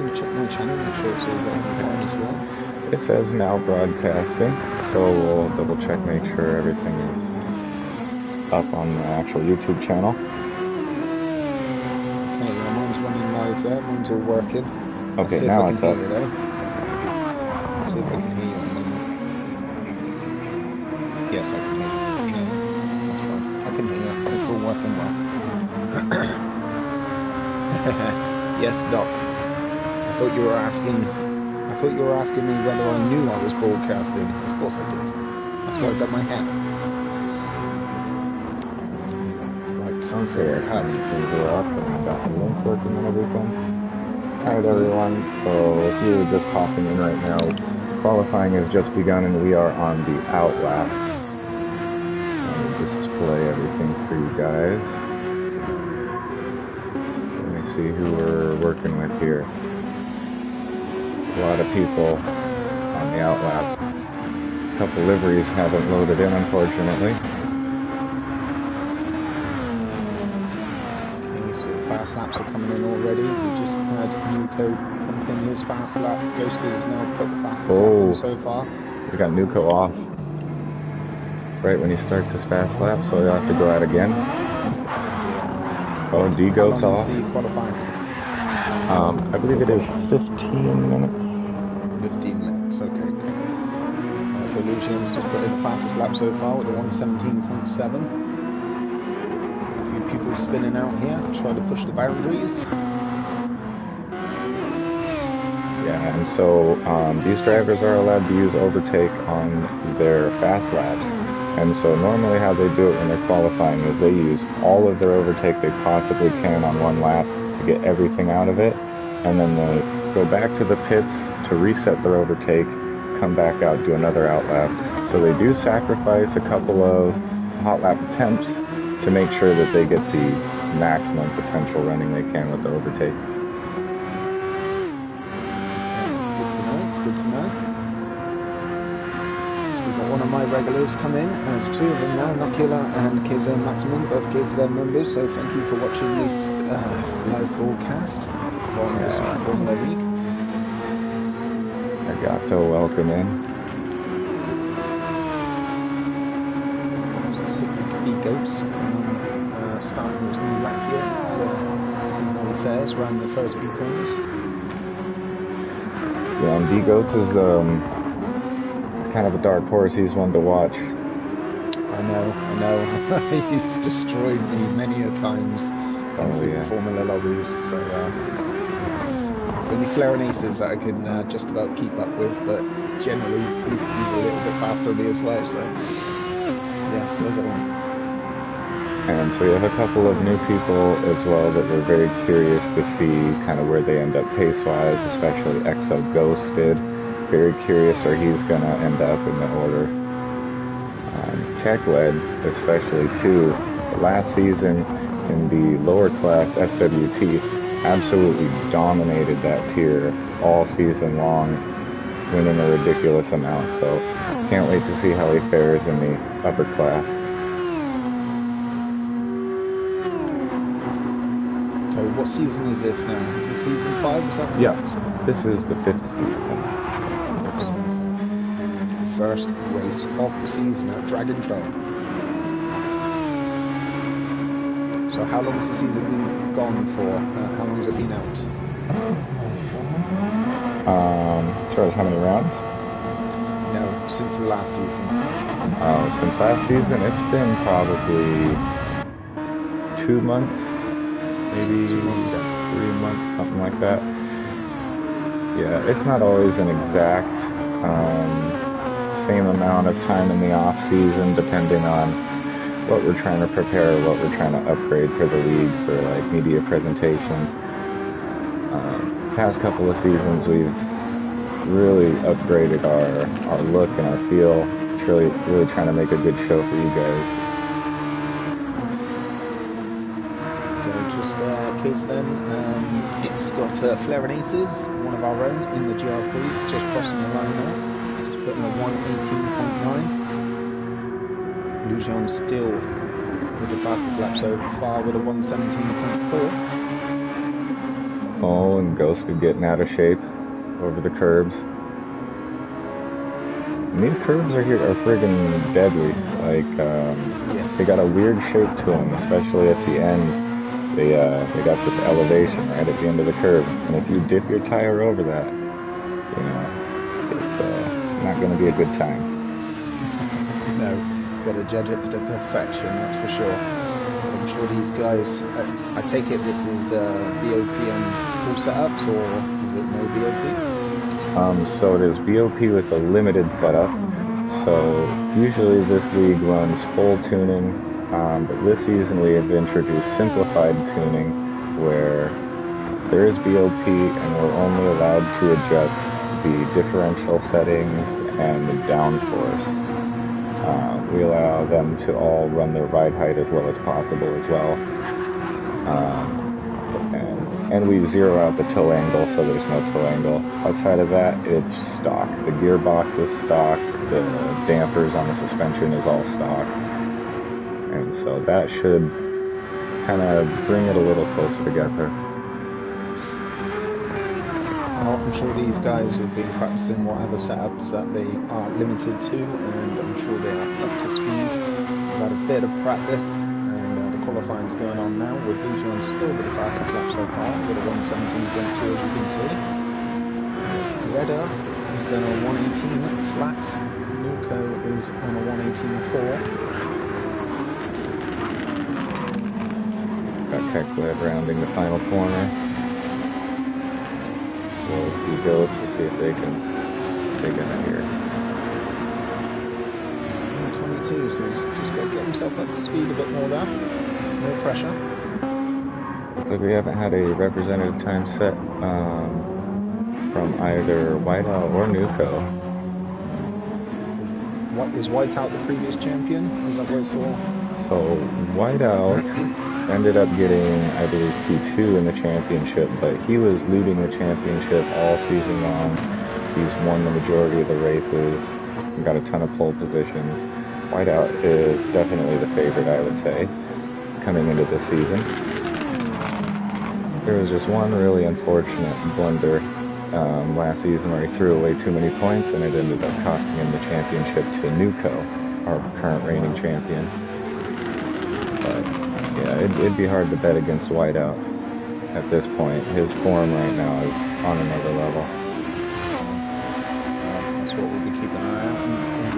going to check my channel, make sure it's all going fine as well. It says now broadcasting, so we'll double check, make sure everything is up on the actual YouTube channel. Okay, yeah, mine's running live there, mine's all working. Okay, now it's up. Let's see if I can hear you. Yes, I can hear you. Yeah, that's fine. I can hear you. It's all working well. Yes, Doc. I thought you were asking me whether I knew I was broadcasting. Of course I did. That's why I've done my hair. Right, so Okay, we have things are up and I got the link working and everything. Alright everyone, so if you're just popping in right now, qualifying has just begun and we are on the outlap. Let me display everything for you guys. Let me see who we're working with here. A lot of people on the outlap. A couple liveries haven't loaded in, unfortunately. Okay, so fast laps are coming in already. We just had Nuco pump in his fast lap. Ghosted has now put the fastest lap in so far. We got Nuco off right when he starts his fast lap, so he'll have to go out again. Oh, D-Goat's off. How long is the qualifying? I believe it is 15 minutes. 15 minutes, okay. So Lucian's just put in the fastest lap so far with a 117.7. A few people spinning out here, trying to push the boundaries. Yeah, and so these drivers are allowed to use overtake on their fast laps. And so normally how they do it when they're qualifying is they use all of their overtake they possibly can on one lap to get everything out of it. And then they go back to the pits to reset their overtake, come back out, do another outlap. So they do sacrifice a couple of hot lap attempts to make sure that they get the maximum potential running they can with the overtake. That's good to know. So we've got one of my regulars come in. There's two of them now, Nocula and KZN Maximum, both KZN members. So thank you for watching this live broadcast from the Super Formula League. Agato, welcome in. So stick with the goats starting this new lap here. Let's see how he fares around the first few corners. Yeah, and D-Goats is kind of a dark horse. He's one to watch. I know. He's destroyed me many a times in Super Formula lobbies. So it's only Flair and Aces that I can just about keep up with, but generally he's a little bit faster than me as well. So yes, there's it one. And so we have a couple of new people as well that we're very curious to see kind of where they end up pace-wise, especially Exo Ghosted. Very curious where he's going to end up in the order. Tech-led, especially too, last season in the lower class SWT, absolutely dominated that tier all season long, winning a ridiculous amount. So can't wait to see how he fares in the upper class. So what season is this now? Is it season 5? Is that correct? Yeah, this is the 5th season. First race of the season at Dragon Trail. So how long has the season been gone for? How long has it been out? As far as how many rounds? No, since the last season. Since last season, it's been probably 2 months, maybe 3 months, something like that. Yeah, it's not always an exact same amount of time in the off season, depending on what we're trying to prepare, what we're trying to upgrade for the league, for like media presentation. Past couple of seasons, we've really upgraded our look and our feel. It's really trying to make a good show for you guys. Just case then, it's got Flair and Aces, one of our own in the GR3s, just crossing the line now. Just putting a 118.9. Lujan still with the fastest lap so far with a 117.4. Oh and ghosted getting out of shape over the curbs. And these curves are friggin' deadly. Like, Yes. they got a weird shape to them, especially at the end. They got this elevation right at the end of the curve, and if you dip your tire over that, you know, it's not going to be a good time. No, got to judge it to perfection, that's for sure. I'm sure these guys, I take it this is BOP and full setups, or is it no BOP? So it is BOP with a limited setup. So usually this league runs full tuning, but this season we have introduced simplified tuning where there is BOP and we're only allowed to adjust the differential settings and the downforce. We allow them to all run their ride height as low as possible as well. And we zero out the toe angle so there's no toe angle. Outside of that, it's stock. The gearbox is stock. The dampers on the suspension is all stock. And so that should kind of bring it a little closer together. I'm sure these guys have been practicing whatever setups that they are limited to, and I'm sure they are up to speed. We've had a bit of practice, and the qualifying's going on now, with Lujan still with the fastest lap so far, with a 117.2 as you can see. Greta has done a 118 flat, Nuko is on a 118.4. Got Keckler rounding the final corner. He goes to see if they can take it out here. 22, so he's just got to get himself up to speed a bit more there. No pressure. Looks like we haven't had a representative time set from either Whiteout or Nuko. Is Whiteout the previous champion? Is that what I saw? So Whiteout ended up getting, I believe, P2 in the championship, but he was leading the championship all season long. He's won the majority of the races and got a ton of pole positions. Whiteout is definitely the favorite, I would say, coming into this season. There was just one really unfortunate blunder last season where he threw away too many points, and it ended up costing him the championship to Nuko, our current reigning champion. But yeah, it'd be hard to bet against Whiteout at this point. His form right now is on another level. That's what we'll be keeping an eye out on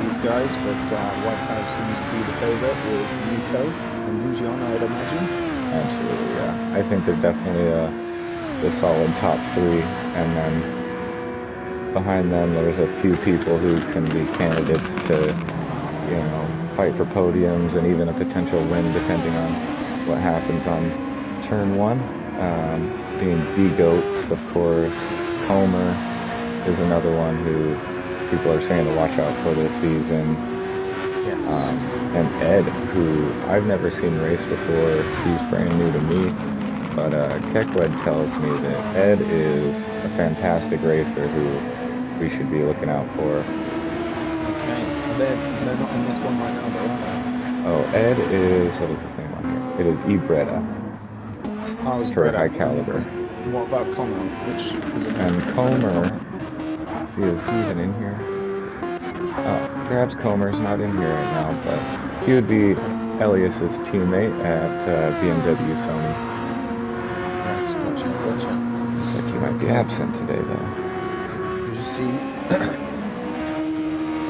these guys, but Whiteout seems to be the favourite with Nuko and Lujan, I would imagine. Absolutely, yeah. I think they're definitely the solid top three, and then behind them there's a few people who can be candidates to, you know, fight for podiums and even a potential win depending on what happens on turn one. Being D-Goats, of course. Comer is another one who people are saying to watch out for this season. Yes. And Ed, who I've never seen race before, he's brand new to me, but Kekwed tells me that Ed is a fantastic racer who we should be looking out for. Okay, they're not in this one right now, though, are they? Oh, Ed is, what is his name on here? It is Ebretta. Oh, it's for Bretta. high caliber. What about Comer? Which is and Comer, see, is he even in here? Perhaps Comer's not in here right now, but he would be Elias's teammate at BMW Sony. Gotcha. Looks like he might be absent today, though. As you see,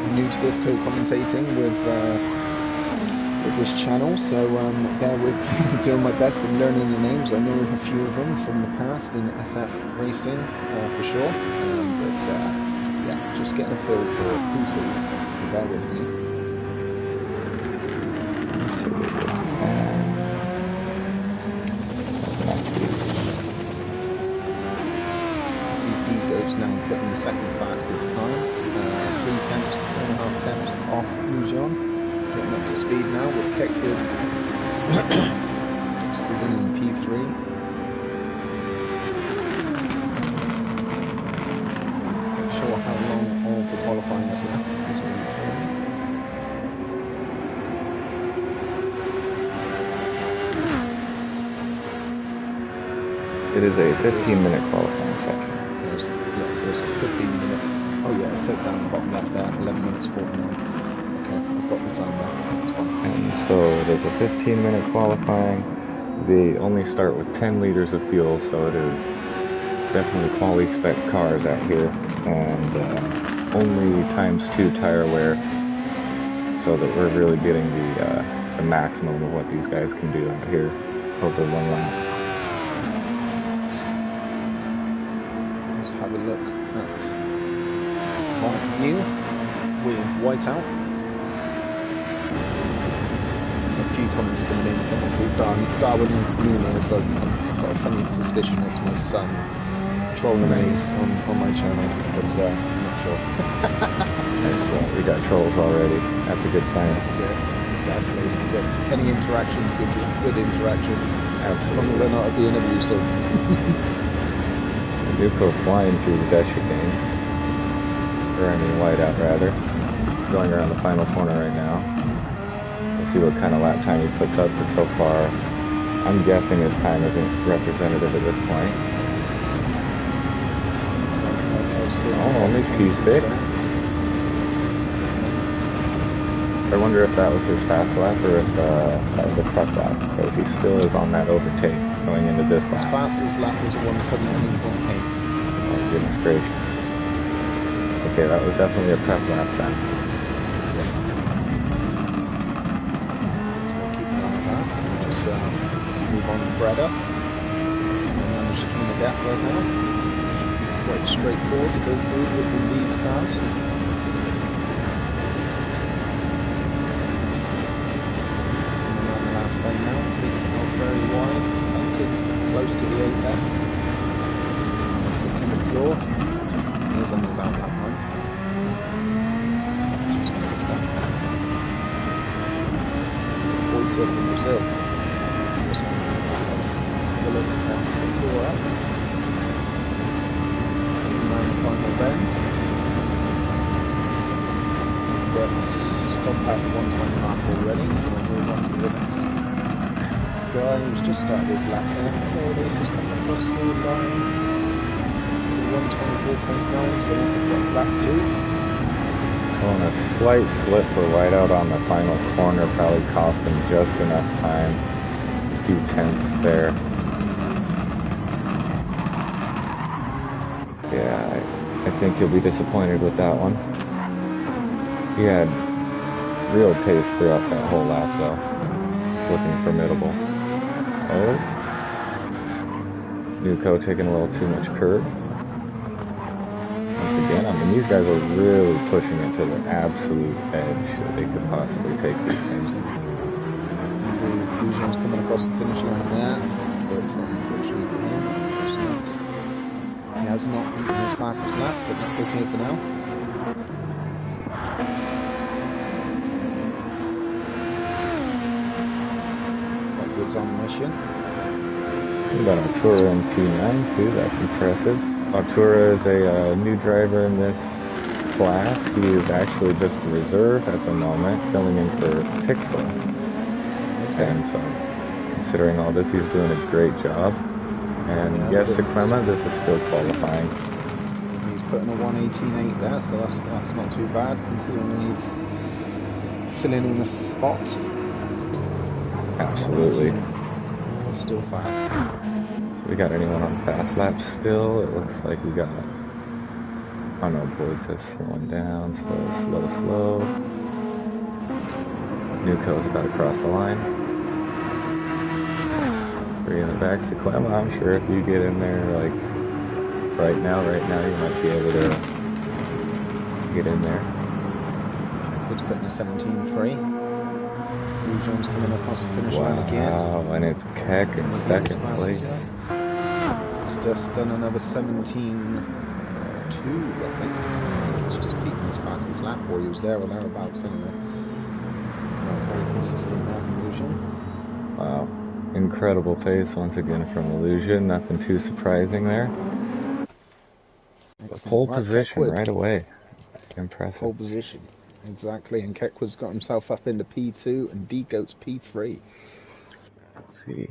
I'm new to this co-commentating with this channel, so bear with me, doing my best in learning the names. I know a few of them from the past in SF racing, for sure, but yeah, just getting a feel for who's who, so bear with me. See D-Goat's now putting the second fastest time, 3.5 temps off Lujan. Getting up to speed now with Keckwood sitting in P3. Not sure how long of the qualifying is left, it doesn't really tell me. It is a 15-minute qualifying section. Yeah, so it's 15 minutes. Oh yeah, it says down the bottom left there, 11 minutes 49. Okay, I've got the time there. That's fine. And so it is a 15-minute qualifying. They only start with 10 liters of fuel, so it is definitely quality spec cars out here, and only ×2 tire wear, so that we're really getting the maximum of what these guys can do out here over one lap. Let's have a look at my view with whiteout. A few comments coming in, something called Darwin Nunes. I've got a funny suspicion it's my son trolling me on my channel, but I'm not sure. We got trolls already. That's a good sign. That's it, exactly. Yes, any interaction's good interaction. Absolutely. As long as they're not being abusive. Nuco flying through the Dacia game, or I mean whiteout rather, going around the final corner right now. We'll see what kind of lap time he puts up, but so far I'm guessing his time isn't representative at this point. Oh, only P6. I wonder if that was his fast lap or if that was a prep lap, because he still is on that overtake going into this lap. His fastest lap was 1:17.8. Oh, goodness gracious. Okay, that was definitely a prep lap then. Yes. We'll keep an eye on that. We'll just move on to Breda. And manage to clean the gap right now. Quite straightforward to go through with these cars. Very wide, dancing close to the apex, fixing the floor. Here's on his out lap point. Just going to stop. Pointer from Brazil. Just going to look at the tour up. Around the final bend. But gone past the 120 mark already, so we'll move on to the next guy who's just started his lap there. This is coming across the line. 124.9, so that's a quick lap 2. Oh, and a slight slip for whiteout on the final corner probably cost him just enough time. A few tenths there. Yeah, I think he'll be disappointed with that one. He had real pace throughout that whole lap though. Looking formidable. Oh, Nuco taking a little too much curb. Once again, I mean, these guys are really pushing it to the absolute edge that they could possibly take these things. Indeed, Goujon's coming across the finish line there, but unfortunately for him, he has not beaten his fastest lap, but that's okay for now. On mission. We got Artura in P9 too, that's impressive. Artura is a new driver in this class. He is actually just a reserve at the moment, filling in for Pixel. And so, considering all this, he's doing a great job. And yes, Sequema, this is still qualifying. He's putting a 1:18.8 there, so that's not too bad, considering he's filling in a spot. Absolutely. Still fast. So we got anyone on fast lap still? It looks like we got... Oh no, Boyd slowing down. Slow. Nuco's about to cross the line. 3 in the back. Sequema, I'm sure if you get in there, like, right now, you might be able to get in there. It's putting a 17.3. Goujon's coming across the finish line again. Wow, and it's Keck in second place. He's just done another 17.2, I think. He's just beaten his fastest lap, or he was there or thereabouts anyway. Very consistent there from Goujon. Wow, incredible pace once again from Illusion. Nothing too surprising there. Pole position right away. Impressive. Pole position. Exactly, and Keckwood's got himself up into P2 and D-Goat's P3. Let's see.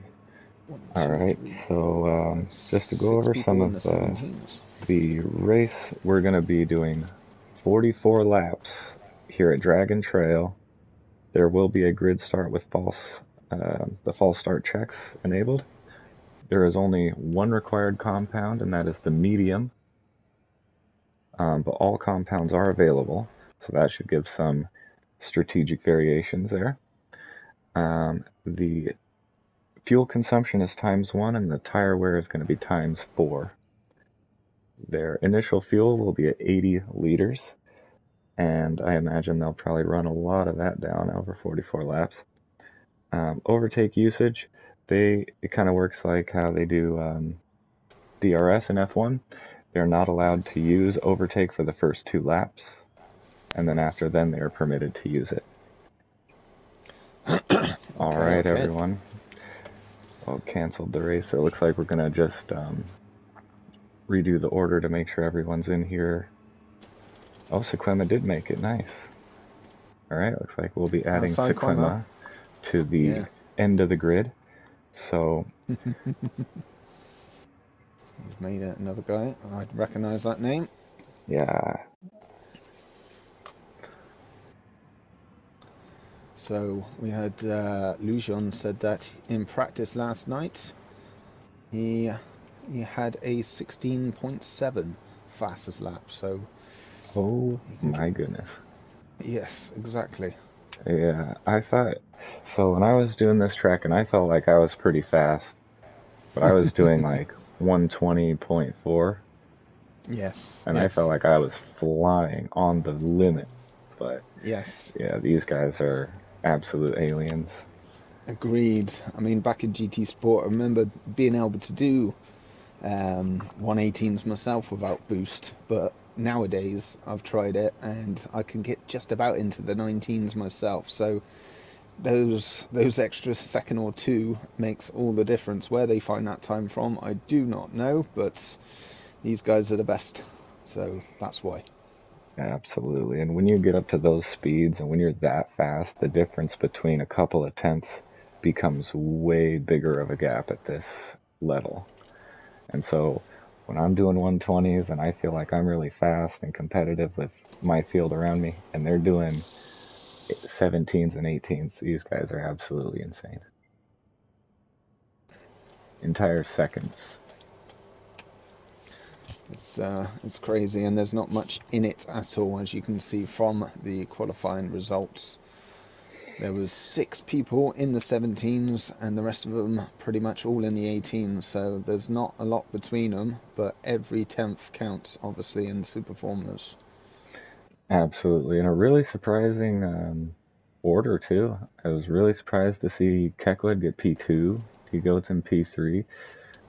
One, All two, right, three, four, so five, just to go six over some people in of the 17s. the race, we're going to be doing 44 laps here at Dragon Trail. There will be a grid start with the false start checks enabled. There is only one required compound, and that is the medium. But all compounds are available, so that should give some strategic variations there. The fuel consumption is ×1, and the tire wear is going to be ×4. Their initial fuel will be at 80 liters, and I imagine they'll probably run a lot of that down over 44 laps. Overtake usage, it kind of works like how they do DRS in F1. They're not allowed to use overtake for the first 2 laps, and then after then they are permitted to use it. All right, Okay. everyone. Well, canceled the race. So it looks like we're gonna just redo the order to make sure everyone's in here. Oh, Sequema did make it. Nice. All right, looks like we'll be adding Sequema to the end of the grid. So He's made it another guy. I'd recognize that name. yeah. So we had Lujan said that in practice last night he had a 16.7 fastest lap. So Oh my goodness. Yes, exactly. Yeah, I thought so when I was doing this track, and I felt like I was pretty fast, but I was doing like 120.4. Yes. And I felt like I was flying on the limit. But yes, yeah, these guys are absolute aliens. Agreed. I mean, back in GT Sport, I remember being able to do 118s myself without boost, but nowadays I've tried it and I can get just about into the 19s myself. So those extra second or two makes all the difference. Where they find that time from, I do not know, but these guys are the best. So that's why. Absolutely. And when you get up to those speeds and when you're that fast, the difference between a couple of tenths becomes way bigger of a gap at this level. And so when I'm doing 120s and I feel like I'm really fast and competitive with my field around me, and they're doing 17s and 18s, these guys are absolutely insane. Entire seconds. It's crazy, and there's not much in it at all, as you can see from the qualifying results. There was 6 people in the 17s, and the rest of them pretty much all in the 18s. So there's not a lot between them, but every 10th counts, obviously, in super formulas. Absolutely, and a really surprising order too. I was really surprised to see Kekwood get P2, T Goats in P3.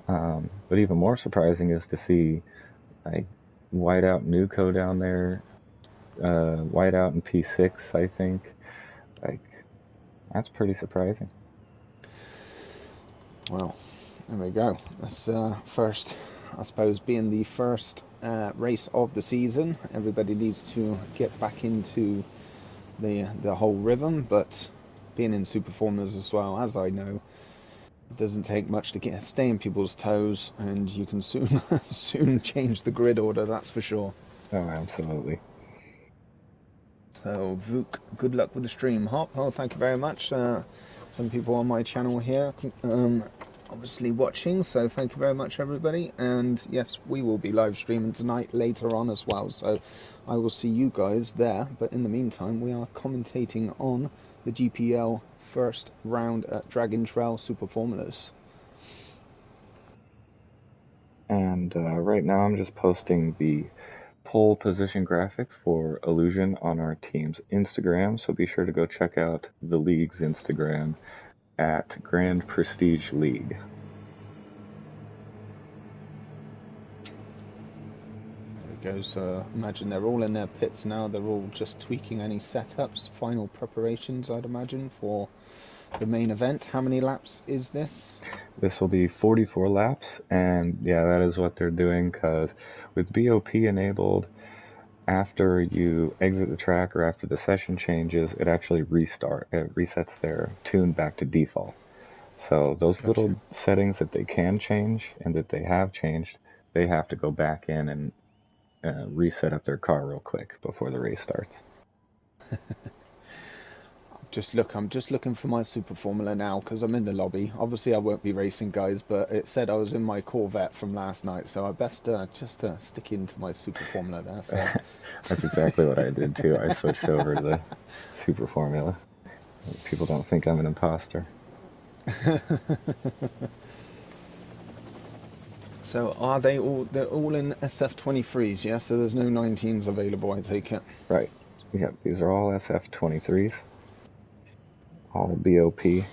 But even more surprising is to see like Whiteout Nuco down there, Whiteout in P6, I think. Like that's pretty surprising. Well, there we go. That's first, I suppose, being the first race of the season. Everybody needs to get back into the whole rhythm, but being in super formulas as well, as I know, it doesn't take much to stay in people's toes, and you can soon soon change the grid order. That's for sure. Oh, absolutely. So Vuk, good luck with the stream. Hop, oh, thank you very much. Some people on my channel here, obviously watching, so thank you very much, everybody. And yes, we will be live streaming tonight later on as well, so I will see you guys there. But in the meantime, we are commentating on the GPL first round at Dragon Trail Super Formulas. And right now I'm just posting the pole position graphic for Illusion on our team's Instagram, so be sure to go check out the league's Instagram at Grand Prestige League. There we go. So imagine they're all in their pits now. They're all just tweaking any setups, final preparations, I'd imagine, for the main event. How many laps is this? This will be 44 laps, and yeah, that is what they're doing, because with BOP enabled, after you exit the track or after the session changes, it actually resets their tune back to default. So those Gotcha. little settings that they can change and that they have changed, they have to go back in and reset up their car real quick before the race starts. I'm just looking for my Super Formula now because I'm in the lobby. Obviously, I won't be racing, guys, but it said I was in my Corvette from last night, so I best just stick into my Super Formula there. So, That's exactly what I did too. I switched over to the Super Formula. People don't think I'm an imposter. so are they all? They're all in SF23s, yeah. So there's no 19s available, I take it. Right. Yep, these are all SF23s, all BOP.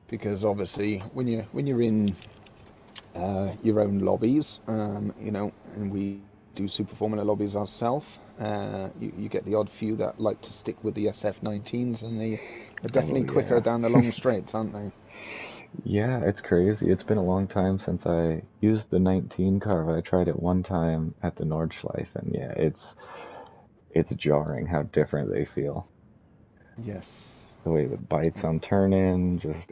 Because obviously, when you're in your own lobbies, and we do Super Formula lobbies ourselves. You get the odd few that like to stick with the SF19s, and they are Oh definitely quicker yeah. down the long straights, aren't they? Yeah, it's crazy. It's been a long time since I used the 19 car, but I tried it one time at the Nordschleife, and yeah, it's jarring how different they feel. Yes. The way the bites on turn in, just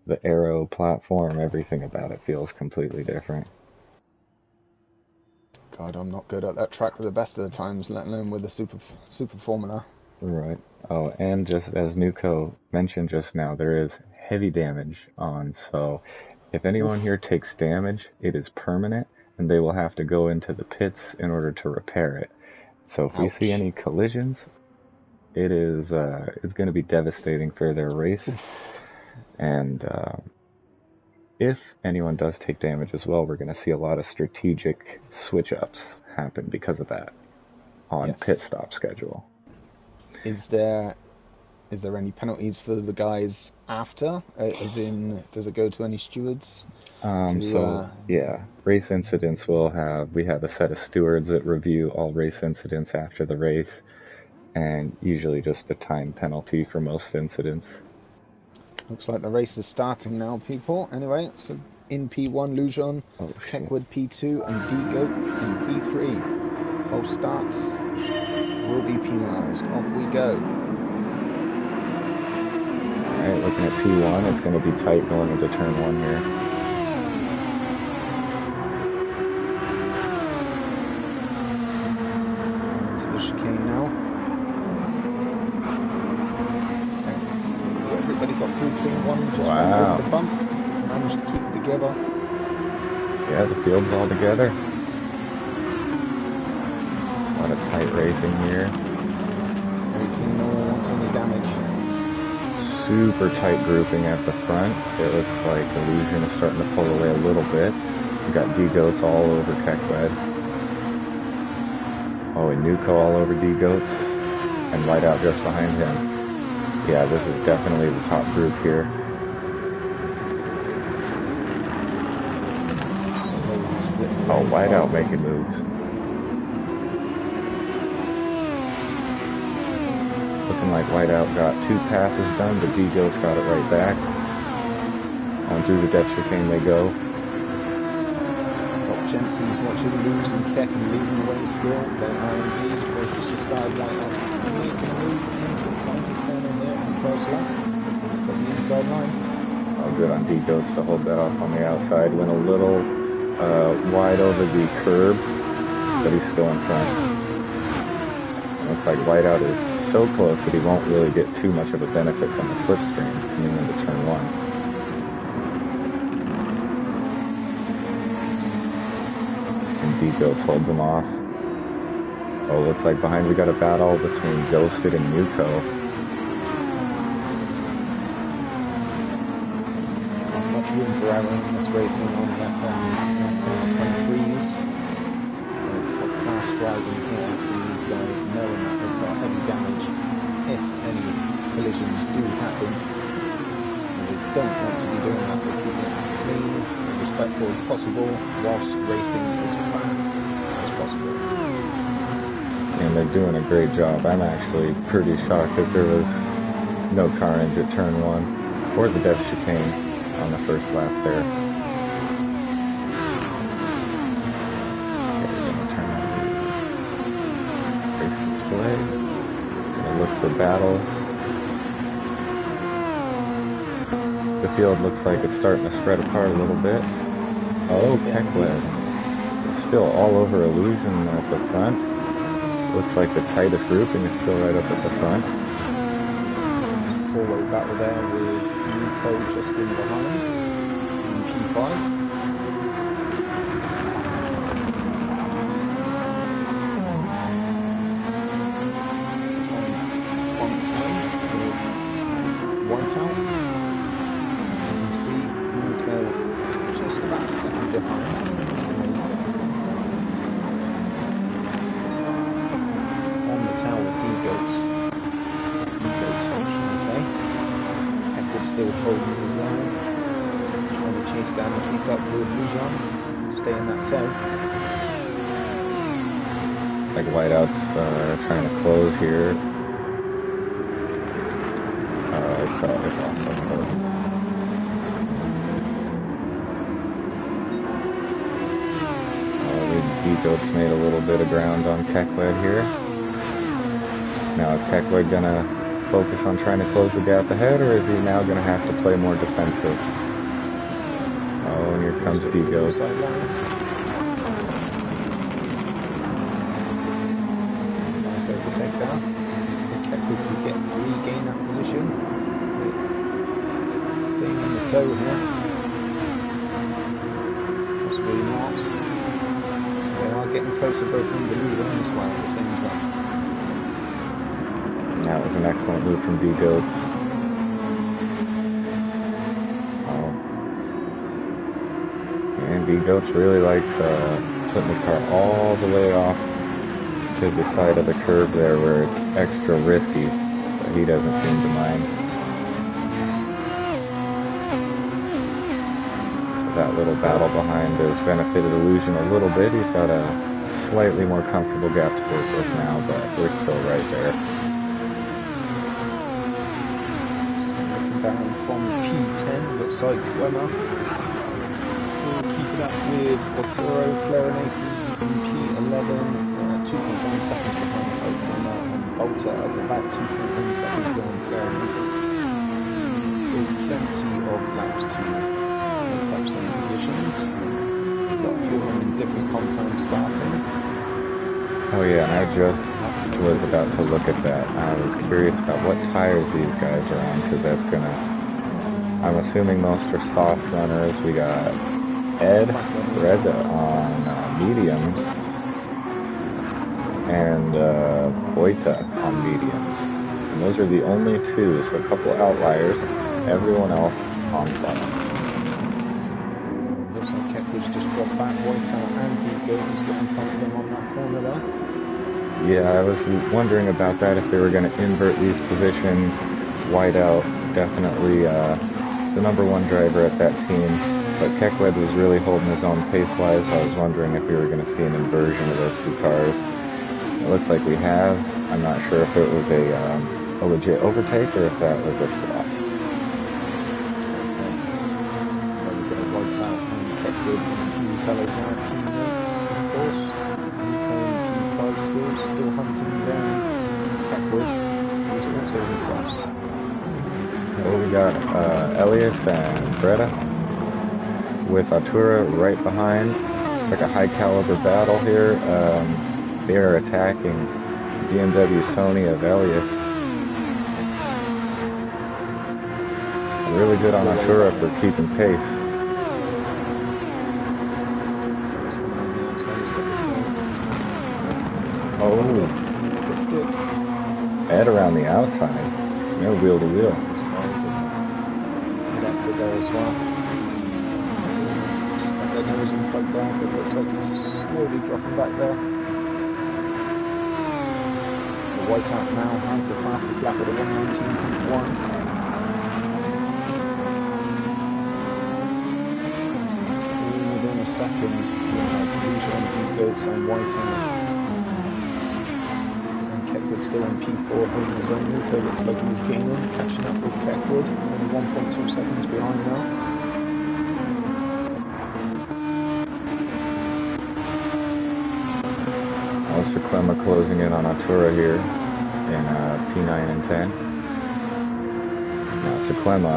the aero platform, everything about it feels completely different. God, I'm not good at that track the best of the times, let alone with the Super Formula. Right. Oh, and just as Nuko mentioned just now, there is heavy damage on, so if anyone Oof. here takes damage, it is permanent, and they will have to go into the pits in order to repair it. So if we see Ouch. any collisions, it's going to be devastating for their race. Oof. And if anyone does take damage as well, we're going to see a lot of strategic switch ups happen because of that on pit Yes. stop schedule. Is there is there any penalties for the guys after? As in, does it go to any stewards to? So yeah, race incidents we have a set of stewards that review all race incidents after the race, and usually just a time penalty for most incidents. Looks like the race is starting now, people. Anyway, so in P1, Lujon, Oh shit! Keckwood P2, and D-Goat in P3. False starts will be penalised. Off we go. All right, looking at P1, it's going to be tight going into turn one here. Into the chicane now. Everybody got through turn one, just went over Wow. the bump. Managed to keep it together. Yeah, the field's all together. A lot of tight racing here. Very clean, no one wants any damage. Super tight grouping at the front. It looks like Illusion is starting to pull away a little bit. We got D-Goats all over Kekwed. Oh, and Nuko all over D-Goats. And Whiteout just behind him. Yeah, this is definitely the top group here. Slowly splitting Oh, away Whiteout cardboard. making moves. Looking like Whiteout got 2 passes done, but D-Goats got it right back. On through the death chicane they go. Doc Jensen's watching Lose and Keck and leading the way still. They are indeed. Race has just started. Whitehouse making a move into the final corner here on first lap. He's got the inside line. Oh, good on D-Goats to hold that off on the outside. Went a little wide over the curb, but he's still in front. Looks like Whiteout is so close that he won't really get too much of a benefit from the slipstream coming into turn one. And D-Goats holds him off. Oh, looks like behind we got a battle between Ghosted and Nuko. Not much room for error in this racing on the SM23s. Top class driving here from these guys, knowing that they've got heavy damage if any collisions do happen. So they don't want to be doing that. They're keeping it as clean and respectful as possible whilst racing as fast as possible. And they're doing a great job. I'm actually pretty shocked that there was no carnage at turn one or the death chicane on the first lap there. Okay, we're gonna turn on the race display. Gonna look for battles. field looks like it's starting to spread apart a little bit. Oh, Keckled. Still all over Illusion at the front. Looks like the tightest grouping is still right up at the front. Four-way battle there with Nico just in behind in P5. Whiteout. You can see Nico just about a second behind. On the tail with D-Goats. D-Goats, should I say. Keckled still holding his line. Trying to chase down and keep up with Lujan. Stay in that toe. It's like Whiteout's trying to close here. It's also closing. The D-Goats made a little bit of ground on Keckled here. Now is Keckled gonna focus on trying to close the gap ahead, or is he now gonna have to play more defensive? Oh, and here comes D-Goats. Nice overtake there. So Keckled could regain that position. Staying in the toe here. Possibly not. They are getting closer both under Lujan as well at the same time. That was an excellent move from D-Goats. Oh. And D-Goats really likes putting his car all the way off to the side of the curve there where it's extra risky, but he doesn't seem to mind. That little battle behind has benefited Illusion a little bit. He's got a slightly more comfortable gap to work with now, but we're still right there. So down from P10, looks like Weber still keeping up with Otero. Flarenaces is in P11, 2.1 seconds behind Cyclona, and Bolter at the back, 2.1 seconds behind Flarenaces. Still plenty of laps to up some positions. We've got a few of them in different compounds starting. Oh yeah, and I just was about to look at that. I was curious about what tires these guys are on, because that's gonna... I'm assuming most are soft runners. We got Ed Red on mediums, and Boita on mediums. And those are the only two, so a couple outliers. Everyone else on softs. Keckled just dropped back. Whiteout and D-Goat has got in front of them on that corner there. Yeah, I was wondering about that, if they were going to invert these positions. Whiteout, definitely the number one driver at that team, but Keckled was really holding his own pace-wise, so I was wondering if we were going to see an inversion of those two cars. It looks like we have. I'm not sure if it was a legit overtake or if that was a swap. Good team fellows now, teammates, of course. Nico and P5 still hunting down Keckled, who's also in softs. Well, we got Elias and Breda with Artura right behind. It's like a high caliber battle here. They are attacking BMW Sony of Elias. Really good on Artura for keeping pace. Oh, Ed around the outside. No wheel to wheel. That's it there as well. Just got their nose in front there, but it looks like he's slowly dropping back there. The Whiteout now has the fastest lap at a 119.1. Within a second, Lujan, D-Goats and Whiteout. Keckled still on P4 holding his own. Nico looks like he's gaining, catching up with Keckled, only 1.2 seconds behind now. Also Clemma closing in on Artura here in P9 and 10. Now Clemma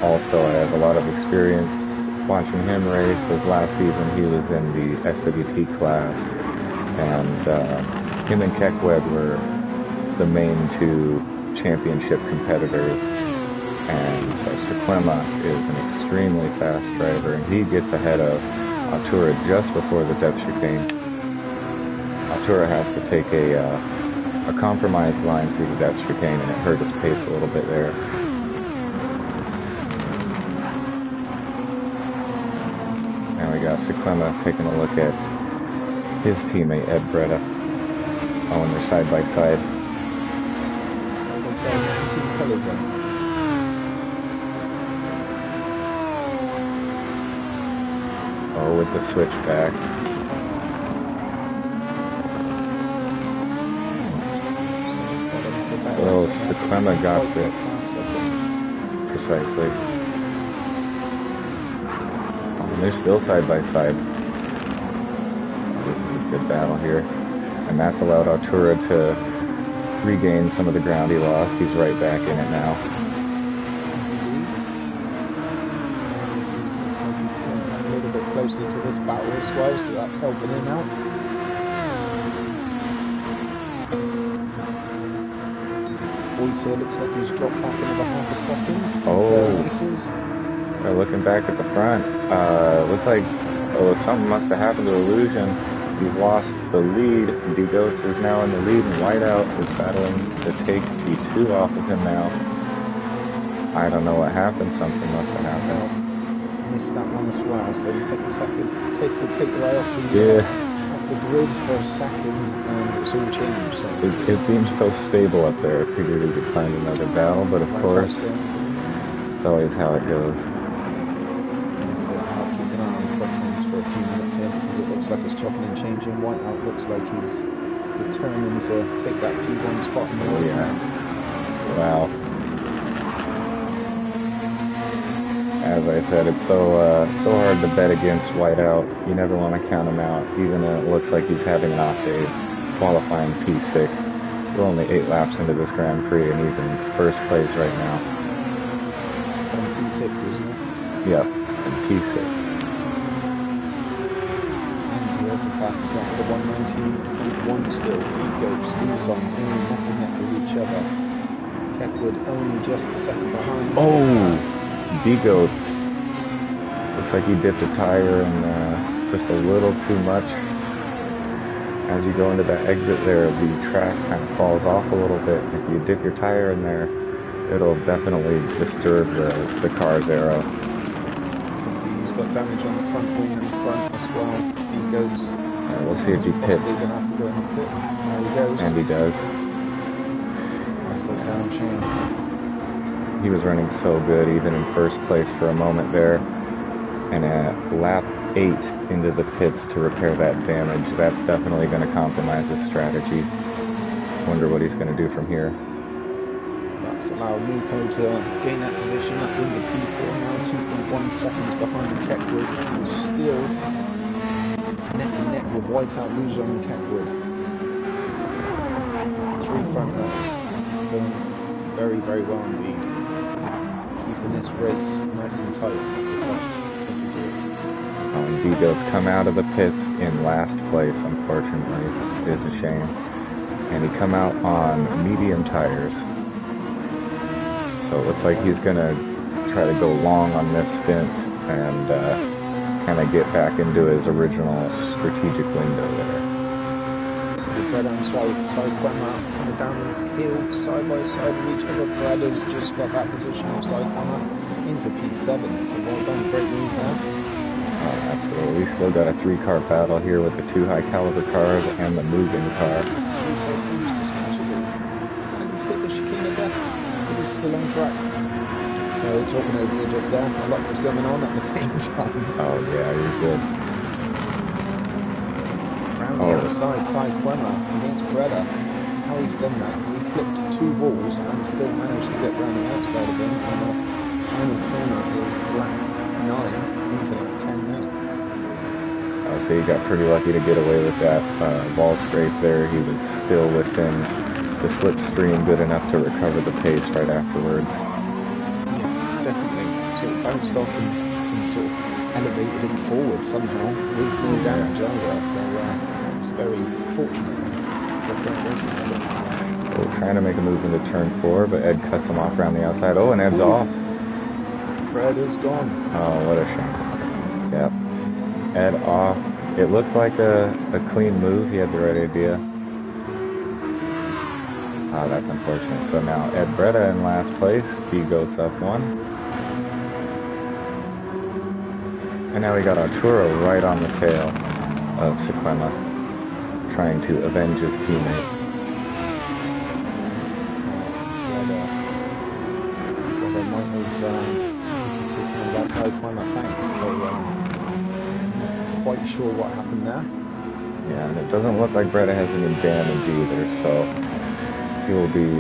also I have a lot of experience watching him race, as last season he was in the SWT class, and him and Keckwed were the main two championship competitors. And so Sequema is an extremely fast driver, and he gets ahead of Artura just before the depth chicane. Artura has to take a compromised line through the depth chicane, and it hurt his pace a little bit there. Now we got Sequema taking a look at his teammate Ed Breda. Oh, and they're side by side. Oh, with the switchback. Oh, Sequema got it. Precisely. Oh, and they're still side by side. This is a good battle here. And that's allowed Artura to regain some of the ground he lost. He's right back in it now. Closer to this battle as well, so that's helping him out. Boyd looks like he's dropped back another half a second. Oh, they're looking back at the front. Looks like something must have happened to Illusion. He's lost the lead. D-Goats is now in the lead, and Whiteout is battling to take P2 off of him now. I don't know what happened. Something must have happened. Missed that one as well, so you take a second, take the eye off the grid for a second, and it's all changed. So it seems so stable up there. I figured we could find another battle, but of course, it's always how it goes. So I'll keep an eye on the front ones for a few minutes here, because it looks like it's chopping and changing. Whiteout looks like he's determined to take that P1 spot in the race. Yeah. Wow. As I said, it's so hard to bet against Whiteout. You never want to count him out, even though it looks like he's having an off day, qualifying P6. We're only 8 laps into this Grand Prix, and he's in first place right now. On P6, isn't it? Yep, in P6. And he has the fastest lap of the 119.1 still. D-Goats, who's on neck and neck with each other. Keckwed only just a second behind. Oh! D-Goats. Looks like he dipped a tire and just a little too much. As you go into that exit there, the track kind of falls off a little bit. If you dip your tire in there, it'll definitely disturb the car's aero. He's got damage on the front wing and the front as well. D-Goats. We'll see if he pits. He's going to have to go in the pit. There he goes. And he does. That's a damn shame. He was running so good, even in first place for a moment there. And at lap 8 into the pits to repair that damage, that's definitely going to compromise his strategy. Wonder what he's going to do from here. That's allowed Nuko to gain that position up into P4, now 2.1 seconds behind Keckwed, who's still neck and neck with Whiteout, Loser and Keckwed. 3 front runners, going very, very well indeed. Keeping this race nice and tight at the top. And D-Goats come out of the pits in last place, unfortunately. It is a shame. And he come out on medium tires. So it looks like he's going to try to go long on this stint and kind of get back into his original strategic window there. Breda and Sequema kind of down the hill, side by side with each other. Breda's just got that position of Sequema into P7, so well done, great move there. Absolutely, we still got a 3-car battle here with the 2 high caliber cars and the moving car. And he's hit the chicane of death, but he's still on track. So talking over you just there, a lot was going on at the same time. Oh yeah, you're good. Round the other side, Sequema against Breda. How he's done that, because he clipped 2 walls and still managed to get round the outside of him on a final corner with lap 9 into lap 10 now. So he got pretty lucky to get away with that ball scrape there. He was still within the slipstream good enough to recover the pace right afterwards. Yes, definitely. So bounced off and sort of elevated him forward somehow with no damage either. So it's very fortunate. Oh, trying to make a move into turn 4, but Ed cuts him off around the outside. Oh, and Ed's off. Fred is gone. Oh, what a shame. Yep. Ed off. It looked like a clean move. He had the right idea. Oh, that's unfortunate. So now Ed Breda in last place. D-Goats up 1. And now we got Arturo right on the tail of Sequema, trying to avenge his teammate. Well, they might have his hand outside Sequema, thanks. So not quite sure what happened there. Yeah, and it doesn't look like Breda has any damage either, so he'll be,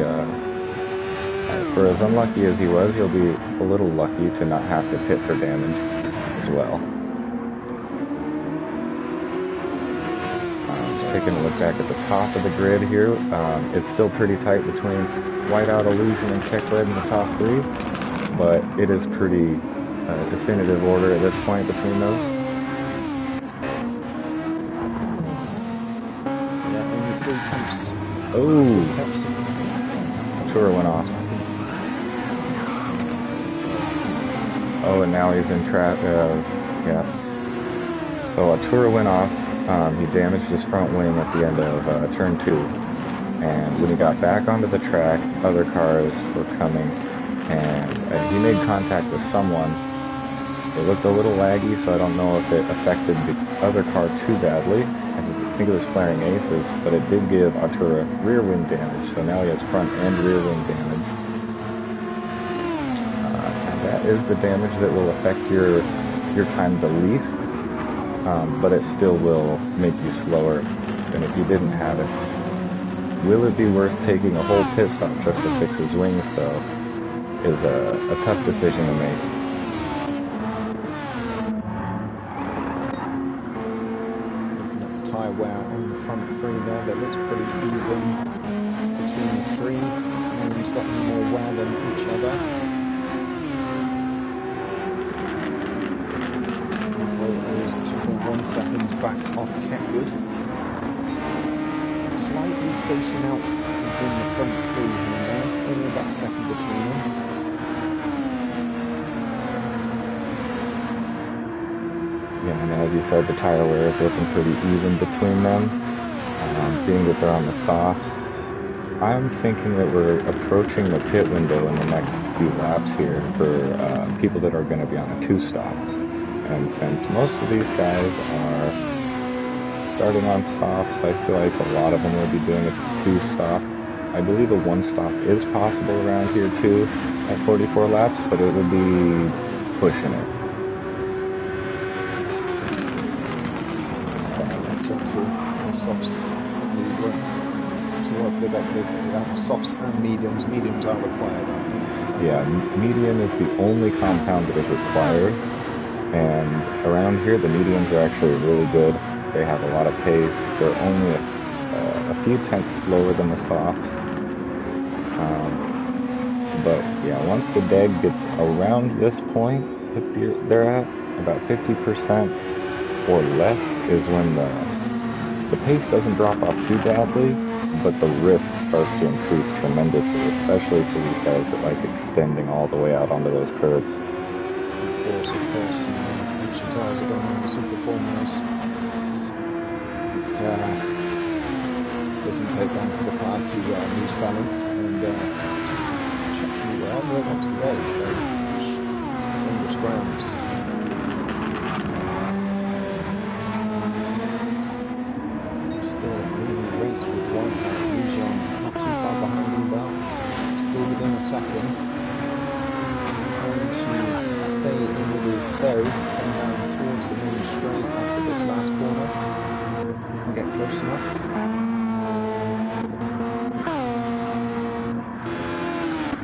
for as unlucky as he was, he'll be a little lucky to not have to pit for damage as well. Just taking a look back at the top of the grid here, it's still pretty tight between Whiteout Illusion and Tech Red in the top 3, but it is pretty definitive order at this point between those. Yeah, only 3 attempts. Oh! Arturo went off. Oh, and now he's in trap. Yeah. So Arturo went off. He damaged his front wing at the end of turn 2. And when he got back onto the track, other cars were coming, and he made contact with someone. It looked a little laggy, so I don't know if it affected the other car too badly. I think it was flaring aces, but it did give Arturo rear wing damage, so now he has front and rear wing damage. And that is the damage that will affect your time the least, but it still will make you slower than if you didn't have it. Will it be worth taking a whole pit stop just to fix his wings, though, is a tough decision to make. Tyre wear on the front 3 there, that looks pretty even between the 3. No one's got any more wear than each other. Is 2.1 seconds back off Ketwood. Slightly spacing out within the front 3 here now, only about a second between them. Yeah, and as you said, the tire wear is looking pretty even between them. Being that they're on the softs, I'm thinking that we're approaching the pit window in the next few laps here for people that are going to be on a 2-stop. And since most of these guys are starting on softs, I feel like a lot of them will be doing a 2-stop. I believe a 1-stop is possible around here too at 44 laps, but it would be pushing it. Softs, so what they got? They have softs and mediums. Mediums are required, I think. Yeah, medium is the only compound that is required, and around here the mediums are actually really good. They have a lot of pace. They're only a few tenths slower than the softs. But yeah, once the DEG gets around this point that they're at, about 50% or less, is when the pace doesn't drop off too badly, but the risk starts to increase tremendously, especially for these guys that like extending all the way out onto those curbs. Of course. Extra tires are going on the super formulas. It doesn't take long for the car to lose balance and just check where it wants to go. So, dangerous grounds. Second, trying to stay in with his toe and down towards the main straight after this last corner. Can get close enough.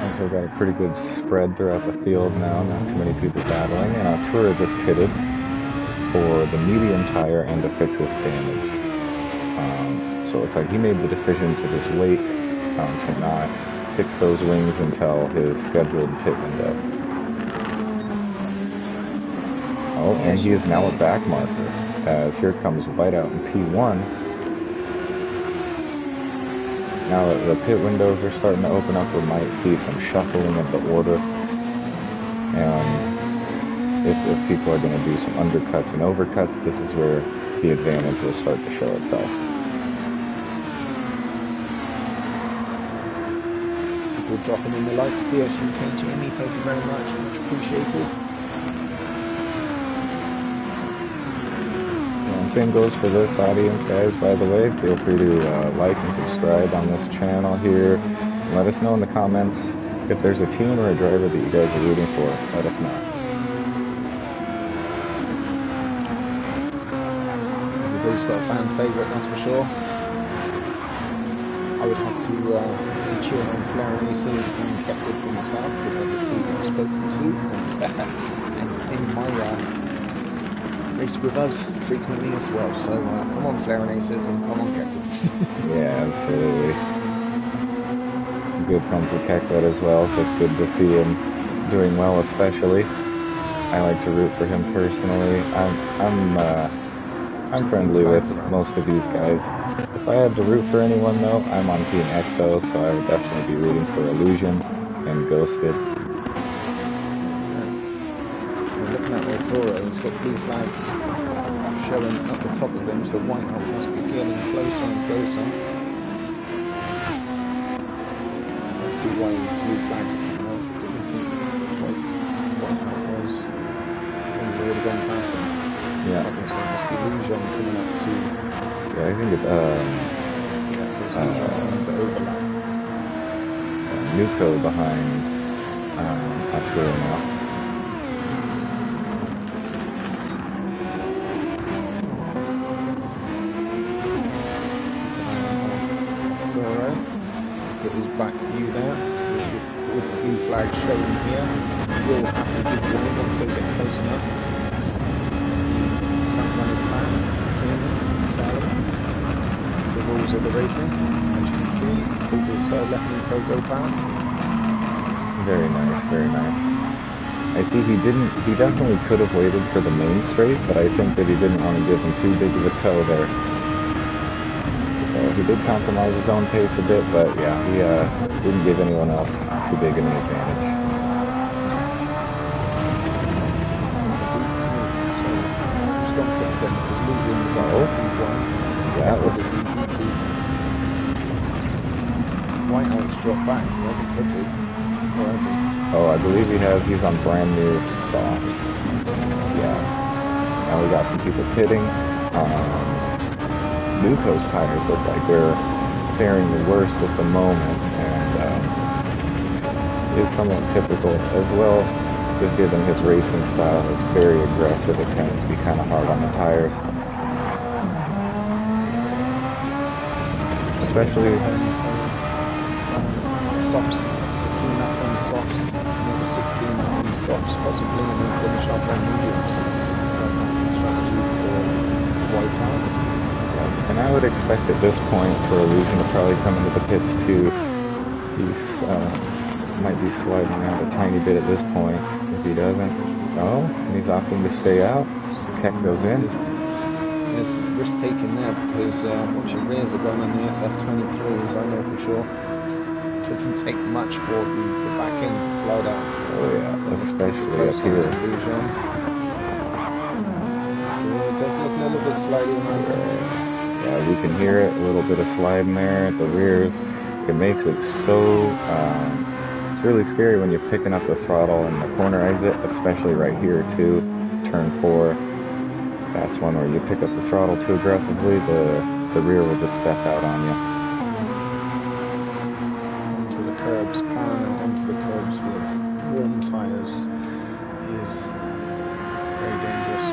Also got a pretty good spread throughout the field now, not too many people battling, and Arturo just pitted for the medium tire and to fix his damage. So it's like he made the decision to just wait to not fix those wings until his scheduled pit window. Oh, and he is now a back marker, as here comes Whiteout in P1. Now that the pit windows are starting to open up, we might see some shuffling of the order. And if people are going to do some undercuts and overcuts, this is where the advantage will start to show itself. People dropping in the likes, PSUK Jamie, thank you very much appreciated. And same goes for this audience, guys, by the way. Feel free to like and subscribe on this channel here. Let us know in the comments if there's a team or a driver that you guys are rooting for. Let us know. Everybody's got a fan's favourite, that's for sure. I would have to be cheering on Florian Aces and Kepwood for myself, because they're the two that I've spoken to, and in my race with us frequently as well. So come on Florian Aces and come on Kepwood. Yeah, absolutely. Good friends with Kekwood as well, so it's good to see him doing well, especially. I like to root for him personally. I'm friendly with most of these guys. If I had to root for anyone though, I'm on Team EXO, so I would definitely be rooting for Illusion and Ghosted. We're looking at Toro, he's got blue flags showing at the top of him, so Whiteout must be getting closer and closer. See why blue flags are coming out, because I didn't think Whiteout was already gone past him. Yeah. Okay, so it must be Illusion coming up to... Yeah, I think it's, yeah, so it's Illusion coming to overlap. Nuko behind Arturo now. That's alright. Got his back view there, with the blue flag showing here. We'll have to give warning once they get close enough. Front running fast, fairly. It's the rules of the racing, as you can see. All this left and pro go past. Very nice, very nice. I see he definitely could have waited for the main straight, but I think that he didn't want to give him too big of a toe there. He did compromise his own pace a bit, but yeah, he didn't give anyone else too big of an advantage. Yeah, Whiteout's dropped back, he hasn't pitted, or has he? Oh, I believe he's on brand new softs. Yeah. Now we got some people pitting. Nuko's tires look like they're faring the worst at the moment, and is somewhat typical as well, just given his racing style is very aggressive. It tends to be kind of hard on the tires, especially softs, 16 laps on softs, another 16 on softs possibly, and then finish off on mediums. So that's the strategy for Whiteout. And I would expect at this point for Illusion to probably come into the pits too. He's might be sliding out a tiny bit at this point. If he doesn't, oh, and he's opting to stay out. Keck goes in. There's risk taken there because once your rears are gone on the SF23s, I know for sure, it doesn't take much for the back end to slide out. Oh yeah, so especially up here. Illusion. It does look a little bit slidey on there. Yeah, we can hear it, a little bit of sliding there at the rears. It makes it so, it's really scary when you're picking up the throttle in the corner exit, especially right here too, turn 4. That's one where you pick up the throttle too aggressively, the rear will just step out on you. Onto the curbs, powering onto the curbs with warm tyres is very dangerous.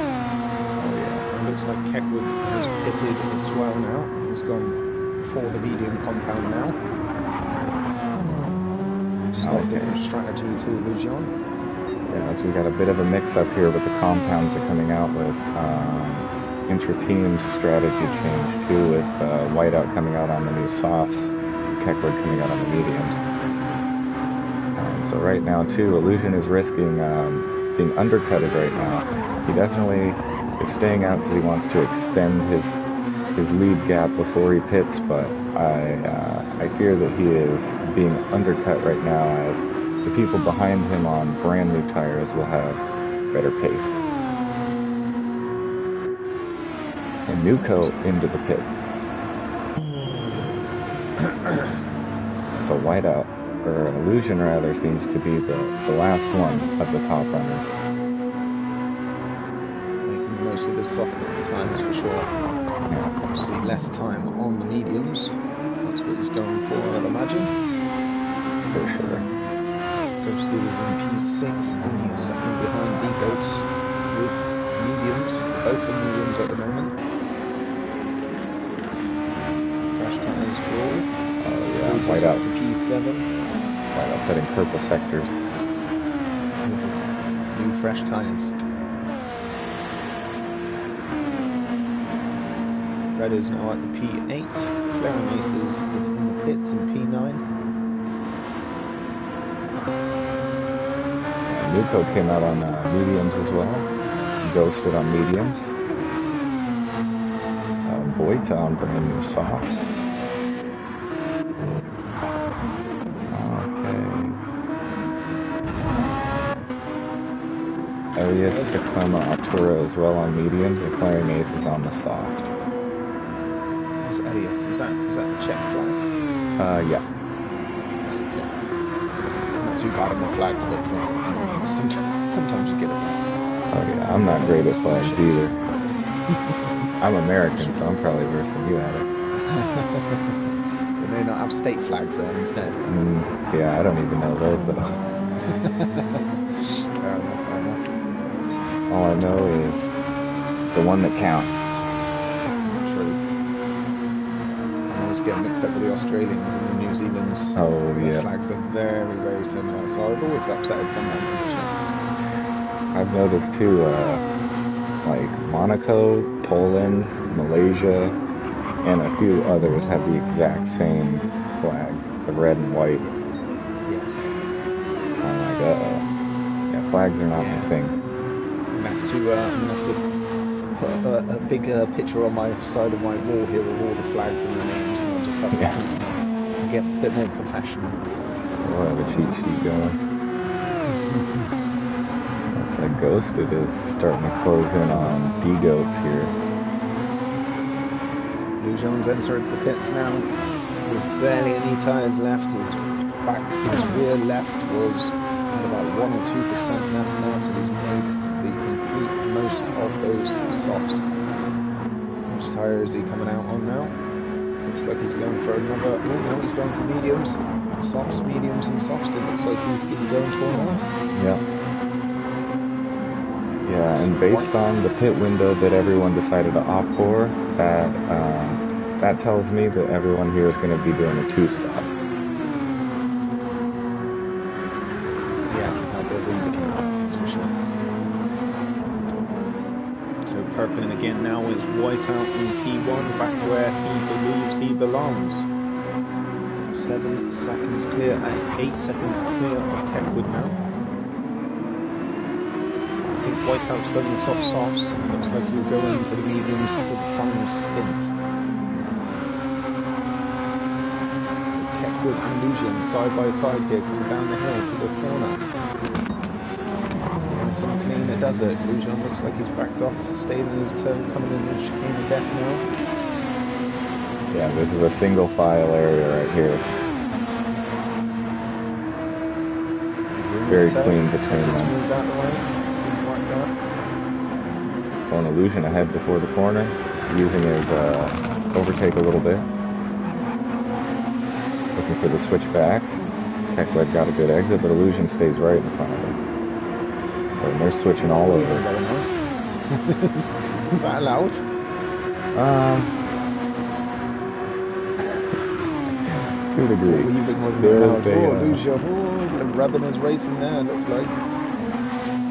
Oh yeah. It looks like Kekwood has pitted as well now. He's gone for the medium compound now. Slightly different strategy to Illusion. Yeah, so we got a bit of a mix-up here, but the compounds are coming out with intra-team strategy change too, with Whiteout coming out on the new softs, Kekwood coming out on the mediums. So right now too, Illusion is risking being undercutted right now. He definitely is staying out because he wants to extend his lead gap before he pits, but I fear that he is being undercut right now as the people behind him on brand new tires will have better pace. And Nuco into the pits. So whiteout, or an illusion rather, seems to be the last one of the top runners. Making the most of his soft tires for sure. Yeah. Obviously less time on the mediums. That's what he's going for, I'd imagine. For sure. Ghost is in P6 and he is second behind D-Goats with mediums. Both are mediums at the moment. Fresh tires for all. Oh yeah, whiteout to P7. Whiteout setting purple sectors. New fresh tires. Red is now at the P8. Flaring Aces is in the pits in P9. Nuco came out on mediums as well. Ghosted on mediums. Boita on brand new softs. Okay. Elias Sequema Artura as well on mediums, and Flaring Aces on the soft. What's Elias? Is that a check flag? Yeah. Not too bad on the flags, but sometimes you get it. Oh yeah, I'm not great at flags either. I'm American, so I'm probably worse than you at it. They may not have state flags though instead. Yeah, I don't even know those though. Fair enough. All I know is the one that counts. True. I always get mixed up with the Australians and the New Zealand's. Oh the yeah. flags are very, very similar, so I've always upset someone. I've noticed too, like Monaco, Poland, Malaysia, and a few others have the exact same flag, the red and white. Yes. I'm like, yeah, flags are not my thing. I'm gonna have to put a big picture on my side of my wall here with all the flags and the names, and I'll just have to get a bit more professional. We'll have a cheat sheet going. Looks like Ghosted is starting to close in on D-Goats here. Lujan's entered the pits now with barely any tyres left. His rear left was at about 1 or 2% left now, so he's made the complete most of those softs. Which tyre is he coming out on now? Looks like he's going for another. Oh no, he's going for mediums. Softs, mediums, and softs. It looks like he's been going for now. Yeah. Yeah, and based on the pit window that everyone decided to opt for, that tells me that everyone here is going to be doing a 2-stop. Yeah, that does indicate that, that's for sure. So purpling again now is whiteout in P1, back where he believes he belongs. 7 seconds clear and 8 seconds clear of Keckwood now. I think whiteout's done the softs. Looks like he'll go into the mediums for the final stint. Keckwood and Lujan side by side here, coming down the hill to the corner. Nice and clean it does it. Lujan looks like he's backed off, stayed in his turn, coming in the chicane of death now. Yeah, this is a single file area right here. Very clean between them. Moved out the way. Going Illusion ahead before the corner, using his overtake a little bit. Looking for the switch back. Keckwood got a good exit, but Illusion stays right in front of him. And they're switching all over. Is that allowed? To a degree. Weaving wasn't allowed. Illusion, rubbing his racing there, looks like.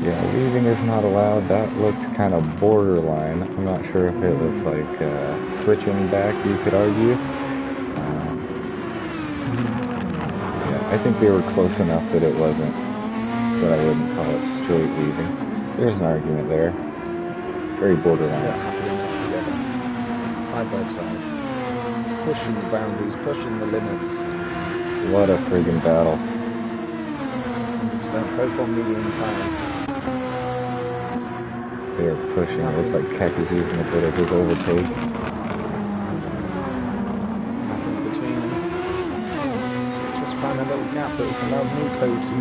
Yeah, weaving is not allowed. That looked kind of borderline. I'm not sure if it was like switching back, you could argue. Yeah, I think they were close enough that it wasn't, that I wouldn't call it straight weaving. There's an argument there. very They're borderline. happy enough together, side by side, pushing the boundaries, pushing the limits. What a friggin' battle. 100%, both on medium tires. They are pushing. It looks Nothing, like Keck is using a bit of his overtake. nothing between them. Just found a little gap that's allowed Nico to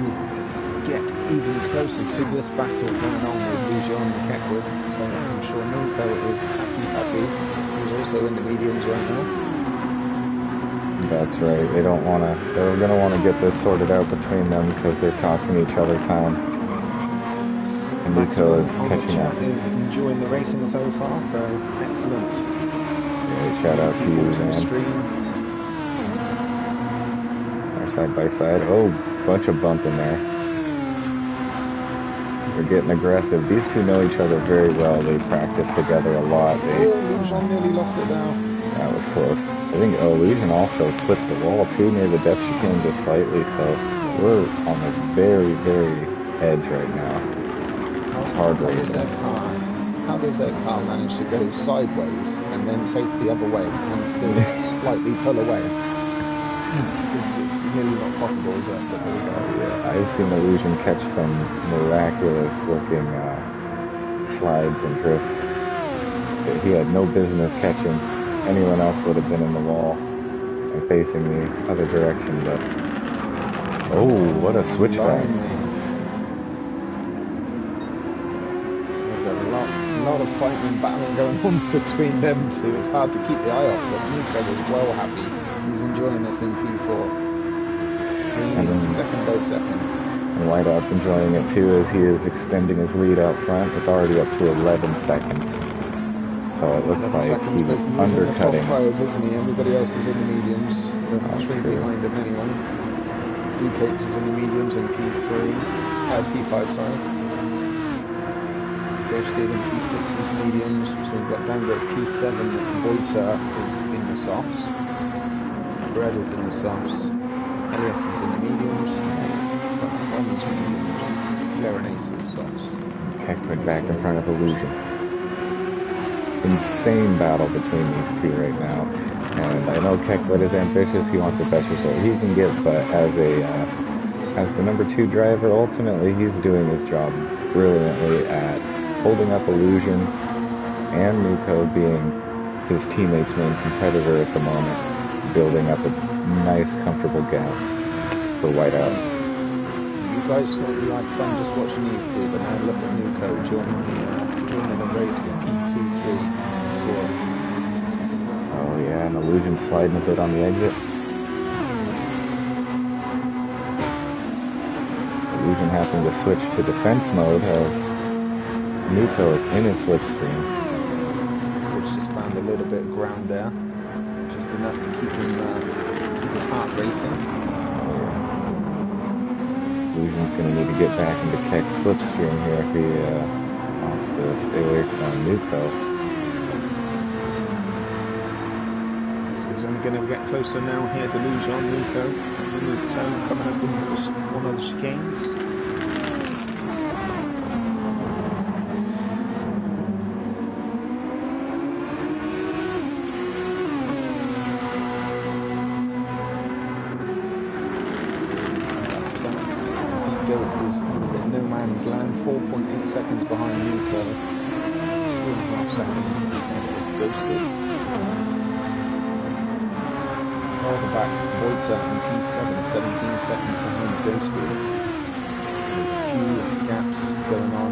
get even closer to this battle going on with Lujan and Keckwood. So I'm sure Nico is happy. He's also in the mediums right now. That's right. They're going to want to get this sorted out between them because they're costing each other time. And Nico is catching up. Is enjoying the racing so far, so excellent. Yeah, shout out to you, man. They're side by side. Oh, bunch of bump in there. They're getting aggressive. These two know each other very well. They practice together a lot. Lujan nearly lost it now. That was close. I think Lujan also flipped the wall too near the depth chicane just slightly, so we're on the very, very edge right now. It's hard racing. How does their car manage to go sideways and then face the other way and still slightly pull away? It's nearly not possible, is it? But there we go. Yeah, I've seen Lujan catch some miraculous looking slides and drifts that he had no business catching. Anyone else would have been in the wall and facing the other direction, but oh, what a switchback. There's a lot of fighting and battling going on between them two. It's hard to keep the eye off, but Nico is well happy. He's enjoying this in P4. Second by second. And Whiteout's enjoying it too as he is extending his lead out front. It's already up to 11 seconds. So it looks like he was undercutting. He's in the soft tyres, isn't he? Everybody else is in the mediums. The three behind him anyway. D-Coach is in the mediums in P3. P5, sorry. Ghosted in P6 is mediums. So we've got down to P7. Voiter is in the softs. Brad is in the softs. Elias is in the mediums. Someone is mediums. Flarenace is softs. Keckwood back in front of Illusion. Insane battle between these two right now, and I know Keckwood is ambitious. He wants the best result he can get, but as the number 2 driver, ultimately he's doing his job brilliantly at holding up Illusion and Nico being his teammate's main competitor at the moment, building up a nice, comfortable gap for Whiteout. You guys thought you had fun just watching these two, but now look at Nico joining the race with P2, 3, 4. Oh yeah, and Illusion sliding a bit on the exit. Illusion having to switch to defense mode as Nico is in his slipstream. Which just found a little bit of ground there, just enough to keep his heart racing. Illusion's going to need to get back into Keck's slipstream here if he wants to stay away from Nico. So he's only going to get closer now here to Lujan. Nico is in his turn coming up into one of the chicanes. Is in no man's land, 4.8 seconds behind Nico, 2.5 seconds ahead of Ghosted. Farther back, Voiter in P7, 17 seconds behind Ghosted. There's a few gaps going on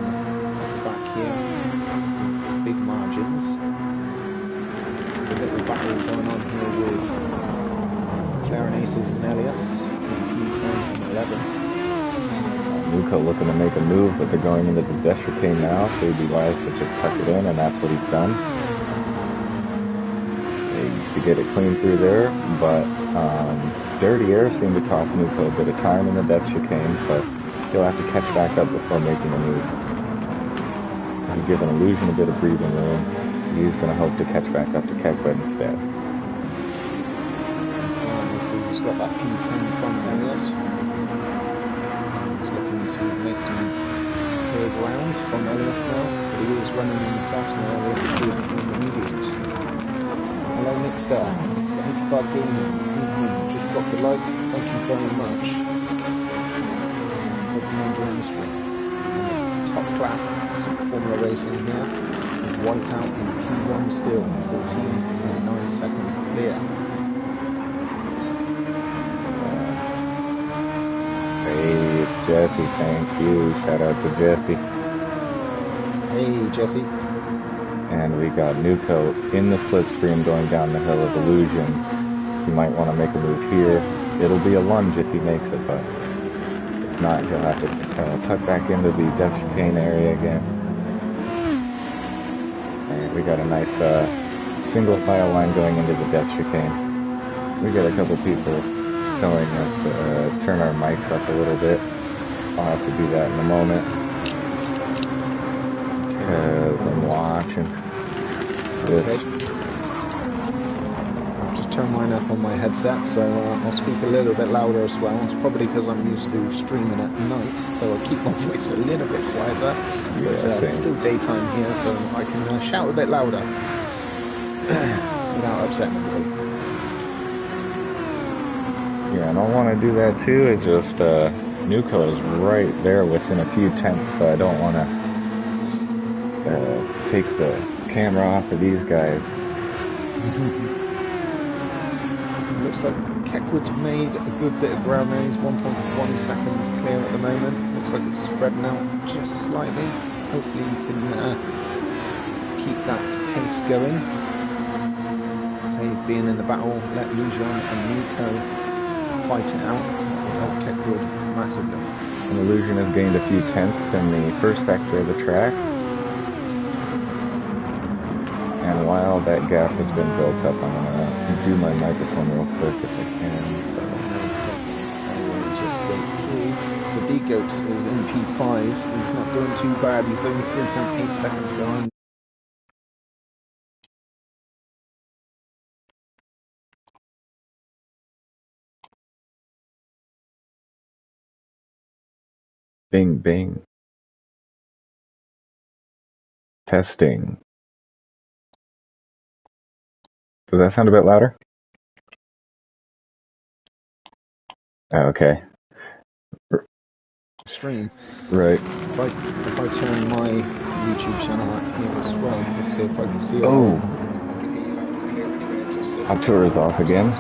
at the back here, big margins. A little battle going on here with Flarenaces and Elias in P10 and 11. Nico looking to make a move, but they're going into the death chicane now, so he'd be wise to just tuck it in, and that's what he's done. To get it clean through there, but Dirty Air seemed to cost Nico a bit of time in the death chicane, so he'll have to catch back up before making a move. He's giving Illusion a bit of breathing room. He's going to hope to catch back up to Keckwood instead. He's got that P10 front Elias. To make some third ground from Elias now, but he is running in the softs and Elias is in the mediums. Hello Mixter, Mixter85 Gaming, just dropped a like, thank you very much. Hope you're enjoying the stream. And top class Super Formula Racing here, with Whiteout in P1 still, 14.9 seconds clear. Hey, it's Jesse, thank you. Shout out to Jesse. Hey, Jesse. And we got Nuco in the slipstream going down the hill of Illusion. He might want to make a move here. It'll be a lunge if he makes it, but if not, he'll have to tuck back into the death chicane area again. And we got a nice single file line going into the death chicane. We got a couple people telling us to turn our mics up a little bit. I'll have to do that in a moment because I'm watching this. Okay. I've just turned mine up on my headset, so I'll speak a little bit louder as well. It's probably because I'm used to streaming at night, so I'll keep my voice a little bit quieter. But it's still daytime here, so I can shout a bit louder without upsetting anybody. Yeah, and I want to do that too. It's just Nuco is right there within a few tenths, so I don't want to take the camera off of these guys. Looks like Keckwood's made a good bit of ground there. He's 1.1 seconds clear at the moment. Looks like it's spreading out just slightly. Hopefully he can keep that pace going. Save being in the battle, let Lujan and Nuco fight it out, help Keckwood massively. And Illusion has gained a few tenths in the first sector of the track. And while that gap has been built up, I'm going to do my microphone real quick if I can. So D-Goats is in P5. He's not doing too bad. He's only 3.8 seconds behind. Bing, bing. Testing. Does that sound a bit louder? Okay. Stream. Right. If I turn my YouTube channel up here as well, just see if I can see it. Oh! Arturo is off again.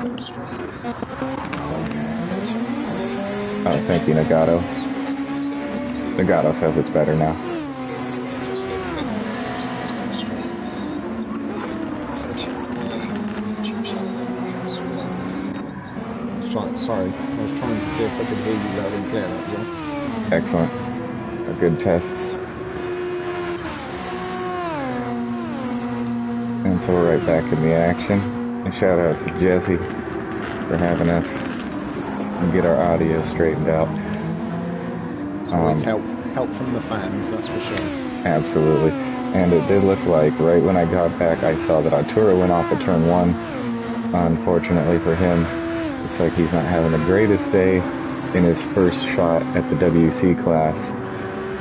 Oh, thank you, Nagato. Nagato says it's better now. Sorry, I was trying to see if I could hear you loud and clear, that was all. Excellent. A good test. And so we're right back in the action. And shout out to Jesse for having us get our audio straightened out. It's always help from the fans, that's for sure. Absolutely. And it did look like right when I got back, I saw that Arturo went off at turn 1. Unfortunately for him, looks like he's not having the greatest day in his first shot at the WEC class.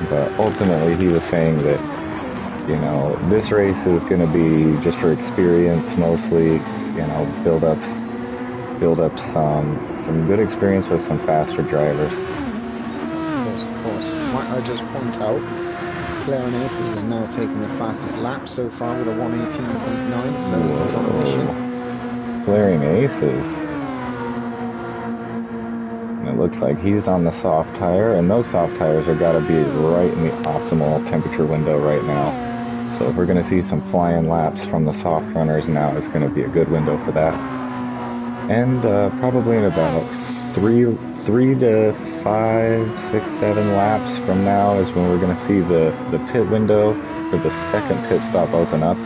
But ultimately, he was saying that, you know, this race is going to be just for experience mostly, you know, build up some good experience with some faster drivers. Of course. Might I just point out, Claren Aces is now taking the fastest lap so far with a 118.9, so he's on a mission. Flaring Aces. And it looks like he's on the soft tire, and those soft tires are got to be right in the optimal temperature window right now. So if we're going to see some flying laps from the soft runners now, it's going to be a good window for that. And probably in about 3 to 5, 6, 7 laps from now is when we're going to see the pit window for the second pit stop open up.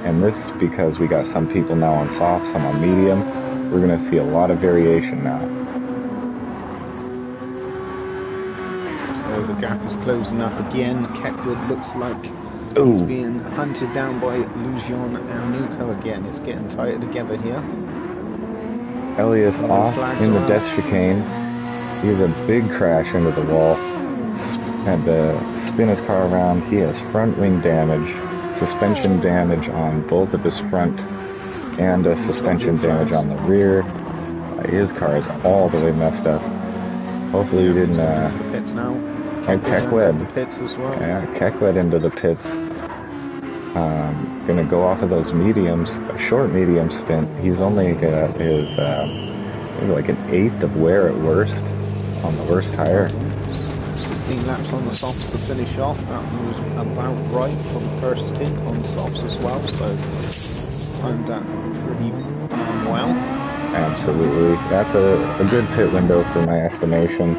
And this is because we got some people now on soft, some on medium. We're going to see a lot of variation now. So the gap is closing up again. Keckwood looks like he's being hunted down by Lujan and Nuco again. It's getting tighter together here. Elias off in the death chicane. He had a big crash into the wall. Had to spin his car around. He has front wing damage, suspension damage on both of his front, and a suspension damage on the rear. His car is all the way messed up. Hopefully we didn't, into the pits now. Keck the pits as well. Yeah, Keck led into the pits. Gonna go off of those mediums, a short medium stint. He's only got his, maybe like an eighth of wear at worst on the worst tire. 16 laps on the softs to finish off. That was about right for the first stint on softs as well, so timed that pretty well. Absolutely. That's a good pit window for my estimation.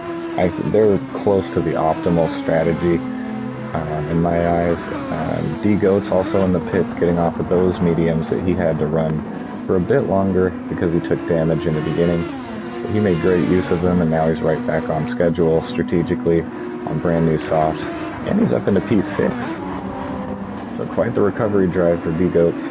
They're close to the optimal strategy in my eyes. D-Goat's also in the pits, getting off of those mediums that he had to run for a bit longer because he took damage in the beginning. But he made great use of them, and now he's right back on schedule strategically on brand new softs. And he's up into P6. So quite the recovery drive for D-Goats.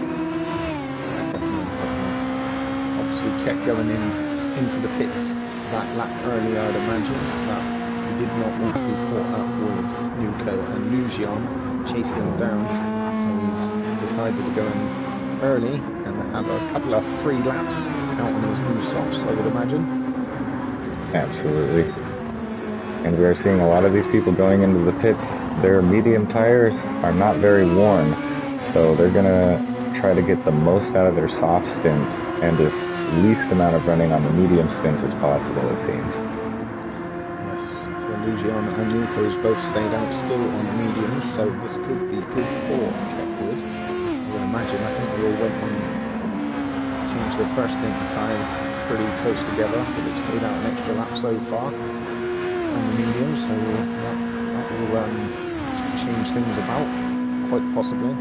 Kept going into the pits that lap earlier, I'd imagine, but he did not want to be caught up with Nuko and Lujian chasing him down, so he's decided to go in early and have a couple of free laps out on his new softs, I would imagine. Absolutely. And we are seeing a lot of these people going into the pits. Their medium tires are not very worn, so they're going to try to get the most out of their soft stints and the least amount of running on the medium stints as possible, it seems. Yes, Lujian and Nuko's both stayed out still on mediums, so this could be good for Keckwood. I would imagine. I think they all went on, changed their first stint tyres pretty close together, but they've stayed out an extra lap so far on the mediums, so that will change things about, quite possibly.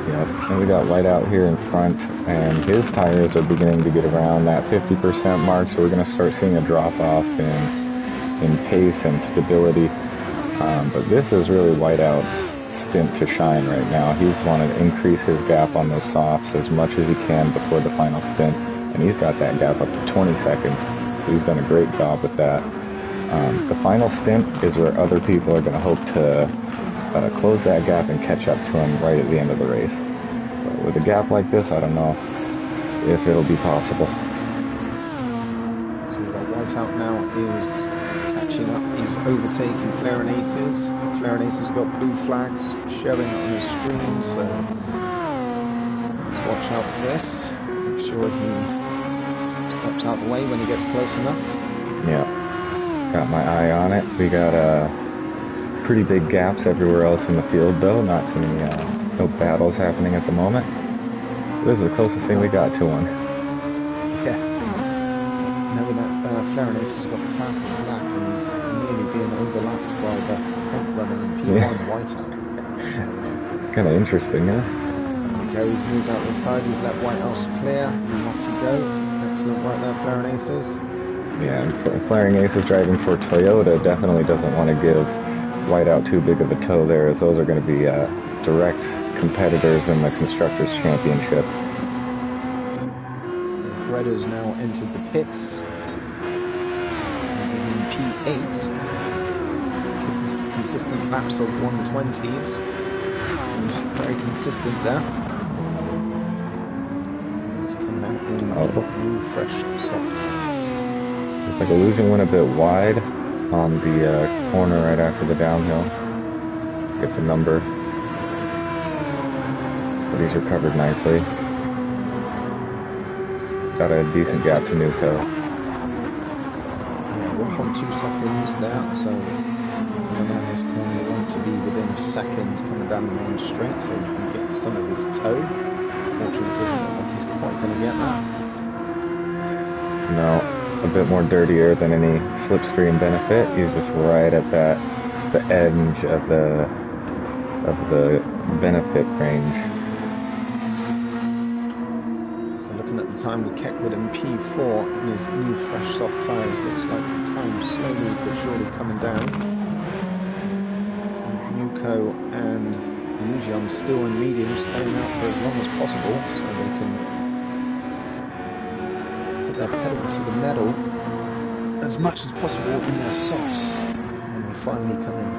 Yep, and we got Whiteout here in front, and his tires are beginning to get around that 50% mark, so we're going to start seeing a drop-off in pace and stability. But this is really Whiteout's stint to shine right now. He's wanted to increase his gap on those softs as much as he can before the final stint, and he's got that gap up to 20 seconds, so he's done a great job with that. The final stint is where other people are going to hope to close that gap and catch up to him right at the end of the race. But with a gap like this, I don't know if it'll be possible. So we've got Whiteout now is catching up. He's overtaking Flair and Aces. Flair and Aces got blue flags showing on the screen, so let's watch out for this. Make sure he steps out the way when he gets close enough. Yeah, got my eye on it. We got pretty big gaps everywhere else in the field, though. Not too many, no battles happening at the moment. This is the closest thing we got to one. Yeah. Knowing that Flair and Ace has got the fastest lap and he's nearly being overlapped by the front runner in P1 Whiteout. So, it's kind of interesting, yeah? There we go, he's moved out this side, he's let Whitehouse clear, and off you go. Excellent right there, Flair and Aces. Yeah, and Flaring Aces driving for Toyota definitely doesn't want to give Whiteout too big of a toe there, as those are going to be direct competitors in the Constructors' Championship. Bredder's now entered the pits. In P8. Consistent laps of 120s. He's very consistent there. He's coming out in new, fresh, soft tires. Looks like Illusion went a bit wide on the corner right after the downhill. Get the number. But he's recovered nicely. Got a decent gap to Nuko. Yeah, 1.2 seconds there, so coming down this corner you want to be within a second coming down the main straight so you can get some of his toe. Unfortunately, it doesn't look like he's quite going to get that. No. A bit more dirtier than any slipstream benefit. He's just right at the edge of the benefit range. So looking at the time with Keckwood in P4 and his new fresh soft tyres, looks like the time slowly but surely coming down. Nuko and Lujian still in medium, staying out for as long as possible so they can their pedal to the metal as much as possible in their softs when they finally come in.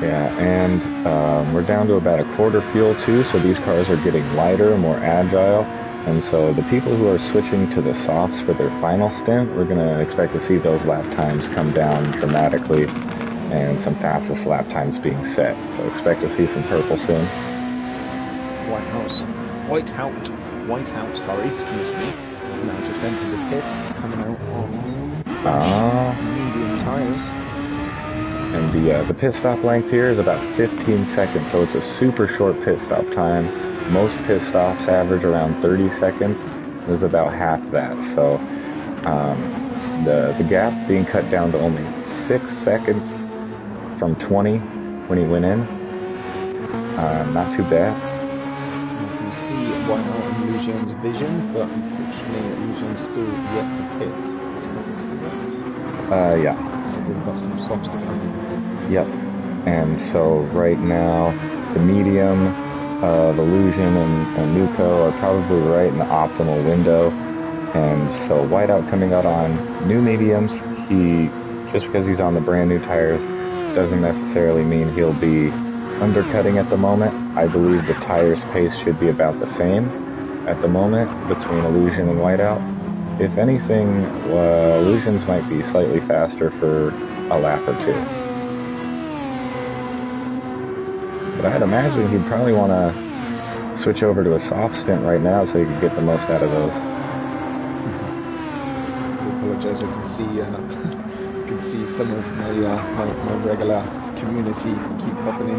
Yeah, and we're down to about a quarter fuel too, so these cars are getting lighter, more agile. And so the people who are switching to the softs for their final stint, we're going to expect to see those lap times come down dramatically and some fastest lap times being set. So expect to see some purple soon. Whiteout, sorry, excuse me, has now just entered the pits, coming out on fresh medium tyres. And the pit stop length here is about 15 seconds, so it's a super short pit stop time. Most pit stops average around 30 seconds. This is about half that. So the gap being cut down to only 6 seconds from 20 when he went in. Not too bad. You can see Whiteout in Lucian's vision, but unfortunately Lucian's still yet to pit. Yeah. Still got some softs to come in. Yep. And so right now, the medium, the Lucian and Nuco are probably right in the optimal window. And so Whiteout coming out on new mediums, just because he's on the brand new tires doesn't necessarily mean he'll be undercutting at the moment. I believe the tires pace should be about the same at the moment between Illusion and Whiteout. If anything, Illusions might be slightly faster for a lap or two. But I'd imagine he'd probably want to switch over to a soft stint right now so he could get the most out of those. I apologise, I can see some of my regular community keep popping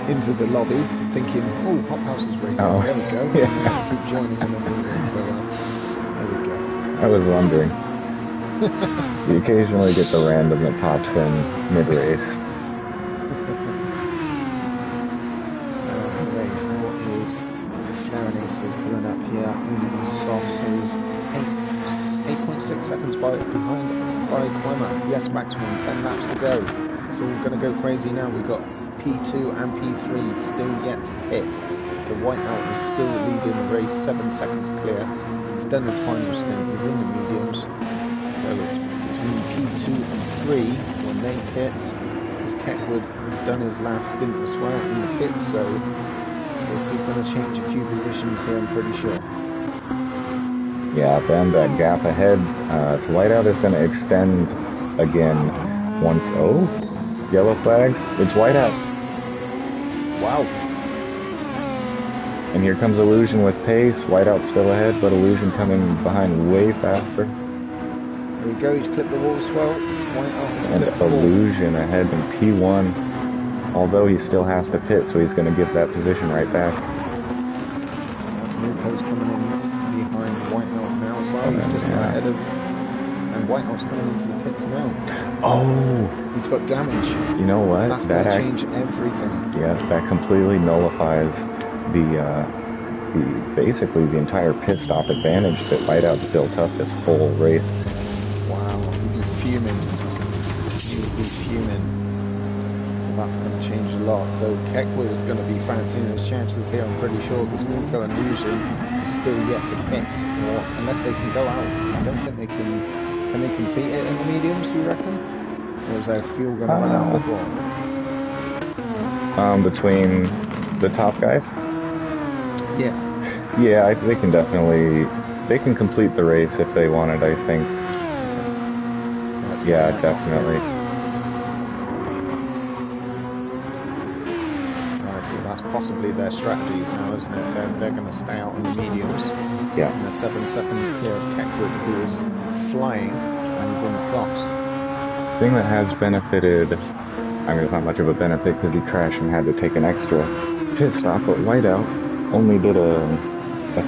into the lobby, thinking, "Oh, Hop House is racing." Oh, there we go. Yeah. Keep joining in on the meeting, so there we go. I was wondering. You occasionally get the random that pops in mid-race. So anyway, what is Flaranis pulling up here in the soft, so he's 8.6 seconds behind Side Climber. Yes, maximum 10 laps to go. So we're going to go crazy now. We've got P2 and P3 still yet to pit. So Whiteout is still leading the race, 7 seconds clear. He's done his final stint, he's in the mediums. So it's between P2 and 3 when they pit. Because Keckwood has done his last stint as well in the pit, so this is going to change a few positions here, I'm pretty sure. Yeah, then that gap ahead to Whiteout is going to extend again once. Oh, yellow flags. It's Whiteout. Wow. And here comes Illusion with pace. Whiteout still ahead, but Illusion coming behind way faster. There we go, he's clipped the wall swell. And Illusion ahead in P1. Although he still has to pit, so he's going to give that position right back. Nuco's coming in behind Whiteout now as well. He's just gone ahead of... And Whiteout's coming into the pits now. Oh! He's got damage. You know what? That's going to change everything. Yeah, that completely nullifies basically the entire pit stop advantage that Whiteout's built up this whole race. Wow, he'd be fuming. He'd be fuming. So that's going to change a lot. So Keckwood is going to be fancying his chances here, I'm pretty sure, because Nuco and Illusion is still yet to pit. Or unless they can go out. I don't think they can. Can they compete it in the mediums, do you reckon? Or is their fuel going to run out before? Between the top guys? Yeah. Yeah, they can definitely... They can complete the race if they wanted, I think. Yeah, definitely. Alright, so that's possibly their strategies now, isn't it? They're going to stay out in the mediums. Yeah. And they're 7 seconds clear of Keckwood, who is flying and is in softs. The thing that has benefited... I mean, it's not much of a benefit because he crashed and had to take an extra pit stop, but Whiteout only did a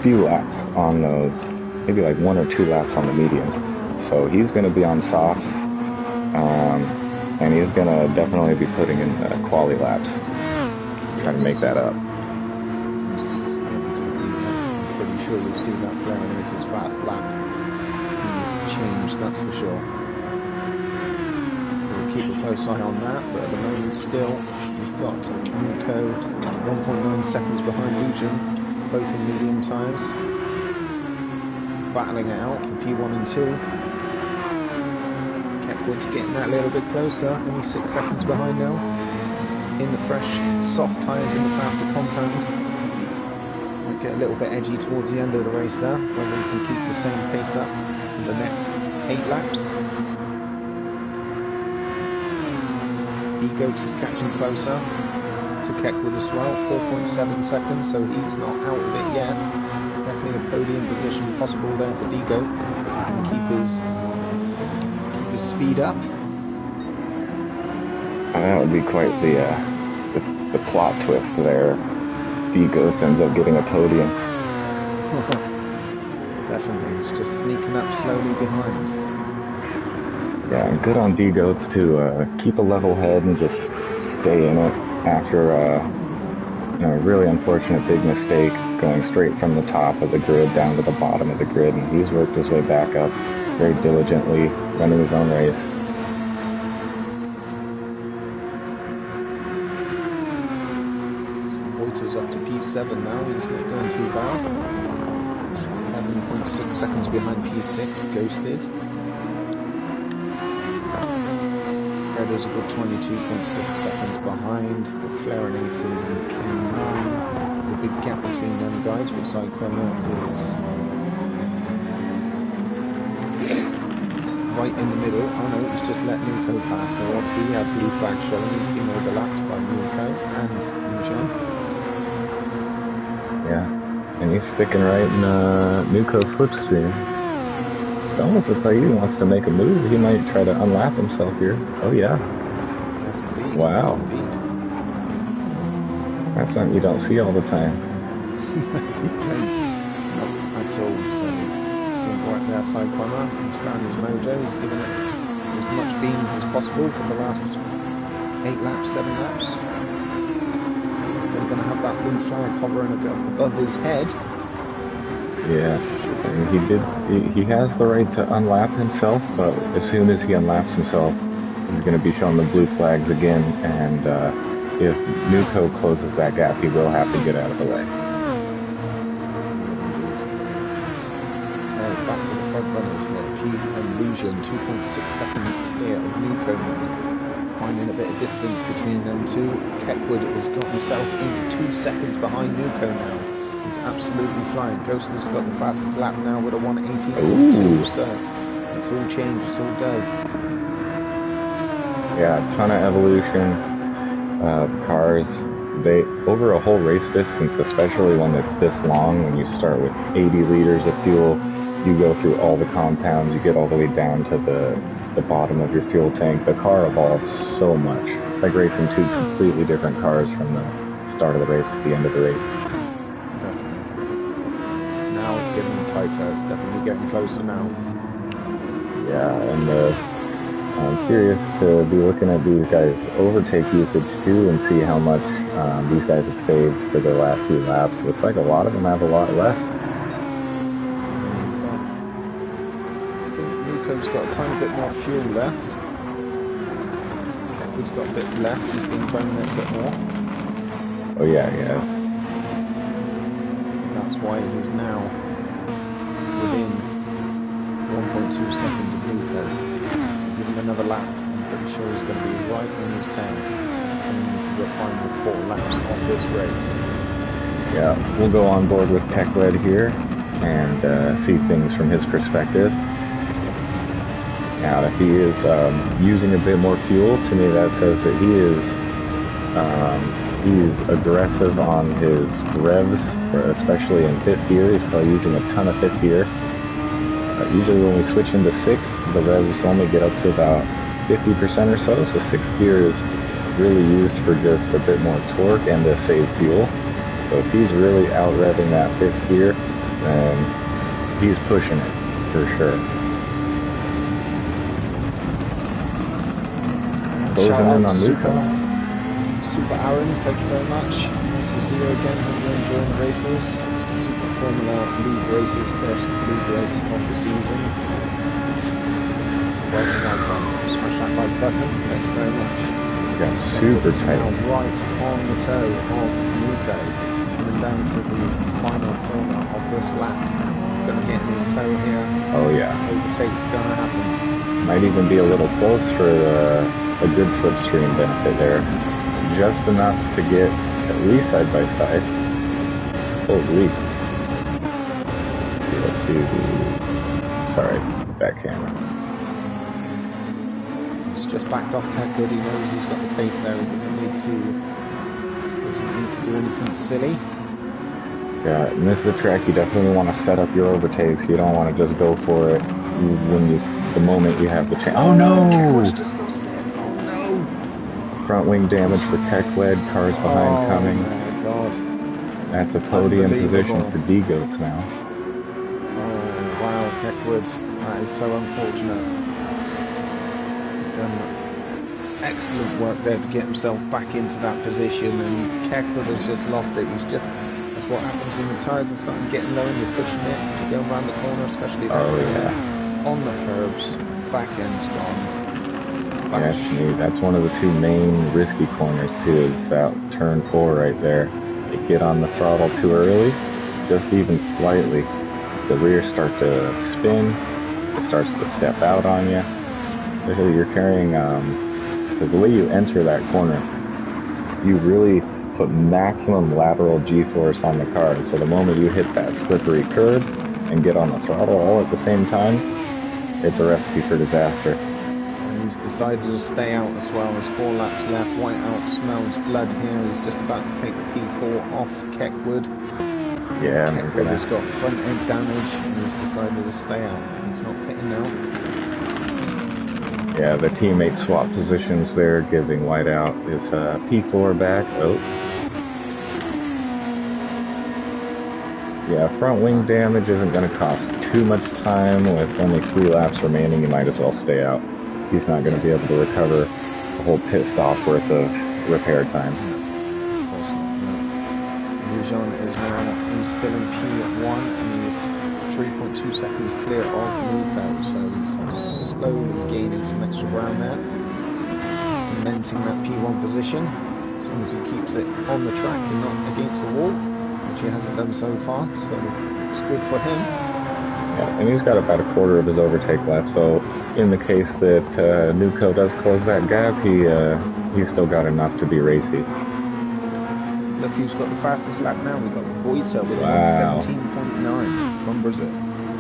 few laps on those, maybe like 1 or 2 laps on the mediums. So he's going to be on softs, and he's going to definitely be putting in quali laps, trying to make that up. I'm pretty sure you'll see that Flaranis' fast lap change, that's for sure. We'll keep a close eye on that, but at the moment still, we've got Nuco 1.9 seconds behind Lucian, both in medium tyres, battling it out for P1 and 2. Keckwood's getting that a little bit closer, only 6 seconds behind now. in the fresh, soft tyres in the faster compound. Might get a little bit edgy towards the end of the race there, whether he can keep the same pace up for the next 8 laps. Goats is catching closer to Keckwood as well, 4.7 seconds, so he's not out of it yet. Definitely a podium position possible there for D-Goat if he can keep his speed up. That would be quite the plot twist there. D-Goats ends up getting a podium. Definitely, it's just sneaking up slowly behind. Yeah, and good on D-Goats to keep a level head and just stay in it after a really unfortunate big mistake going straight from the top of the grid down to the bottom of the grid, and he's worked his way back up very diligently, running his own race. So Reuters up to P7 now, he's not doing too bad. 11.6 seconds behind P6, Ghosted. Is a good 22.6 seconds behind, but Flair and Aces in P9. There's a big gap between them guys, but Cyclona is right in the middle. Oh no, he's just let Nuko pass, so obviously he had blue flag showing he's been overlapped by Nuko and Mushan. Yeah, and he's sticking right in Nuko's slipstream. It almost looks like he wants to make a move. He might try to unlap himself here. Oh yeah. Yes, indeed. Wow. Yes, indeed. That's something you don't see all the time. That's all. So right there, Cyclona. He's found his mojo. He's given it as much beans as possible for the last 8 laps, 7 laps. They're going to have that blue flag hovering above his head. Yeah, and he has the right to unlap himself, but as soon as he unlaps himself, he's going to be showing the blue flags again, and if Nuko closes that gap, he will have to get out of the way. Okay, back to the front runners here. P and Illusion, 2.6 seconds clear of Nuko now. Finding a bit of distance between them two. Keckwood has got himself into 2 seconds behind Nuko now. He's absolutely flying. Ghost has got the fastest lap now with a 1:18.2, so it's all changed, it's all go. Yeah, a ton of evolution. Cars, they over a whole race distance, especially when it's this long, when you start with 80 liters of fuel, you go through all the compounds, you get all the way down to the bottom of your fuel tank. The car evolves so much. It's like racing 2 completely different cars from the start of the race to the end of the race. Now it's getting tighter, it's definitely getting closer now. Yeah, and I'm curious to be looking at these guys' overtake usage too and see how much these guys have saved for their last few laps. Looks like a lot of them have a lot left. I think Nuko's got a tiny bit more fuel left. Keckwood's got a bit left, he's been burning it a bit more. Oh yeah, he has. That's why he's now within 1.2 seconds of Nuko. Give him another lap. I'm pretty sure he's going to be right in his tail in the final 4 laps of this race. Yeah, we'll go on board with Keckwood here and see things from his perspective. Now, if he is using a bit more fuel, to me that says that he's aggressive on his revs, especially in 5th gear. He's probably using a ton of 5th gear. Usually when we switch into 6th, the revs only get up to about 50% or so, so 6th gear is really used for just a bit more torque and to save fuel. So if he's really out-revving that 5th gear, then he's pushing it, for sure. Closing in on Nuko. Super Aaron, thank you very much. Nice to see you again. Hope you're enjoying the races. Super Formula League races, first league race of the season. Welcome, like button. Smash that like button. Thank you very much. Yeah, super tight. Now right on the toe of Nuko, coming down to the final corner of this lap. He's going to get his toe here. Oh yeah. Overtake's going to happen. Might even be a little close for a good slipstream benefit there. just enough to get at least side by side. Holy. Let's see the... Sorry, back camera. He's just backed off Kekwood. He knows he's got the pace there. He doesn't need to do anything silly. Yeah, and this is a track you definitely want to set up your overtakes. You don't want to just go for it the moment you have the chance. Oh no! Kekwood's just lost it. Oh no! Front wing damage for Kekwood. Cars behind coming. Oh my god. That's a podium position for D-Goats now. Oh wow, Kekwood. That is so unfortunate. Done excellent work there to get himself back into that position, and Kekwood has just lost it. He's just... That's what happens when the tyres are starting getting low and you're pushing it, you're going around the corner, especially on the curbs. Back end's gone. Yes, that's one of the two main risky corners too, is that turn 4 right there. You get on the throttle too early, just even slightly, the rear starts to spin, it starts to step out on you. Especially you're carrying, because the way you enter that corner, you really put maximum lateral G-force on the car. So the moment you hit that slippery curb and get on the throttle all at the same time, it's a recipe for disaster. And he's decided to stay out as well. There's 4 laps left. Whiteout smells blood here. He's just about to take the P4 off Kekwood. Yeah, Kekwood has got front end damage and he's decided to stay out. He's not pitting now. Yeah, the teammate swap positions there, giving Whiteout his P4 back. Oh. Yeah, front wing damage isn't going to cost too much time. With only 3 laps remaining, you might as well stay out. He's not going to be able to recover a whole pit stop worth of repair time. Of course not, no. Lujan is now, he's still in P1 and he's 3.2 seconds clear of Lupo, so he's slowly gaining some extra ground there, cementing that P1 position, as long as he keeps it on the track and not against the wall, which he hasn't done so far, so it's good for him. Yeah, and he's got about a quarter of his overtake left, so in the case that Nuco does close that gap, he's still got enough to be racy. Look who's got the fastest lap now. We've got Boita with a 117.9 from Brazil.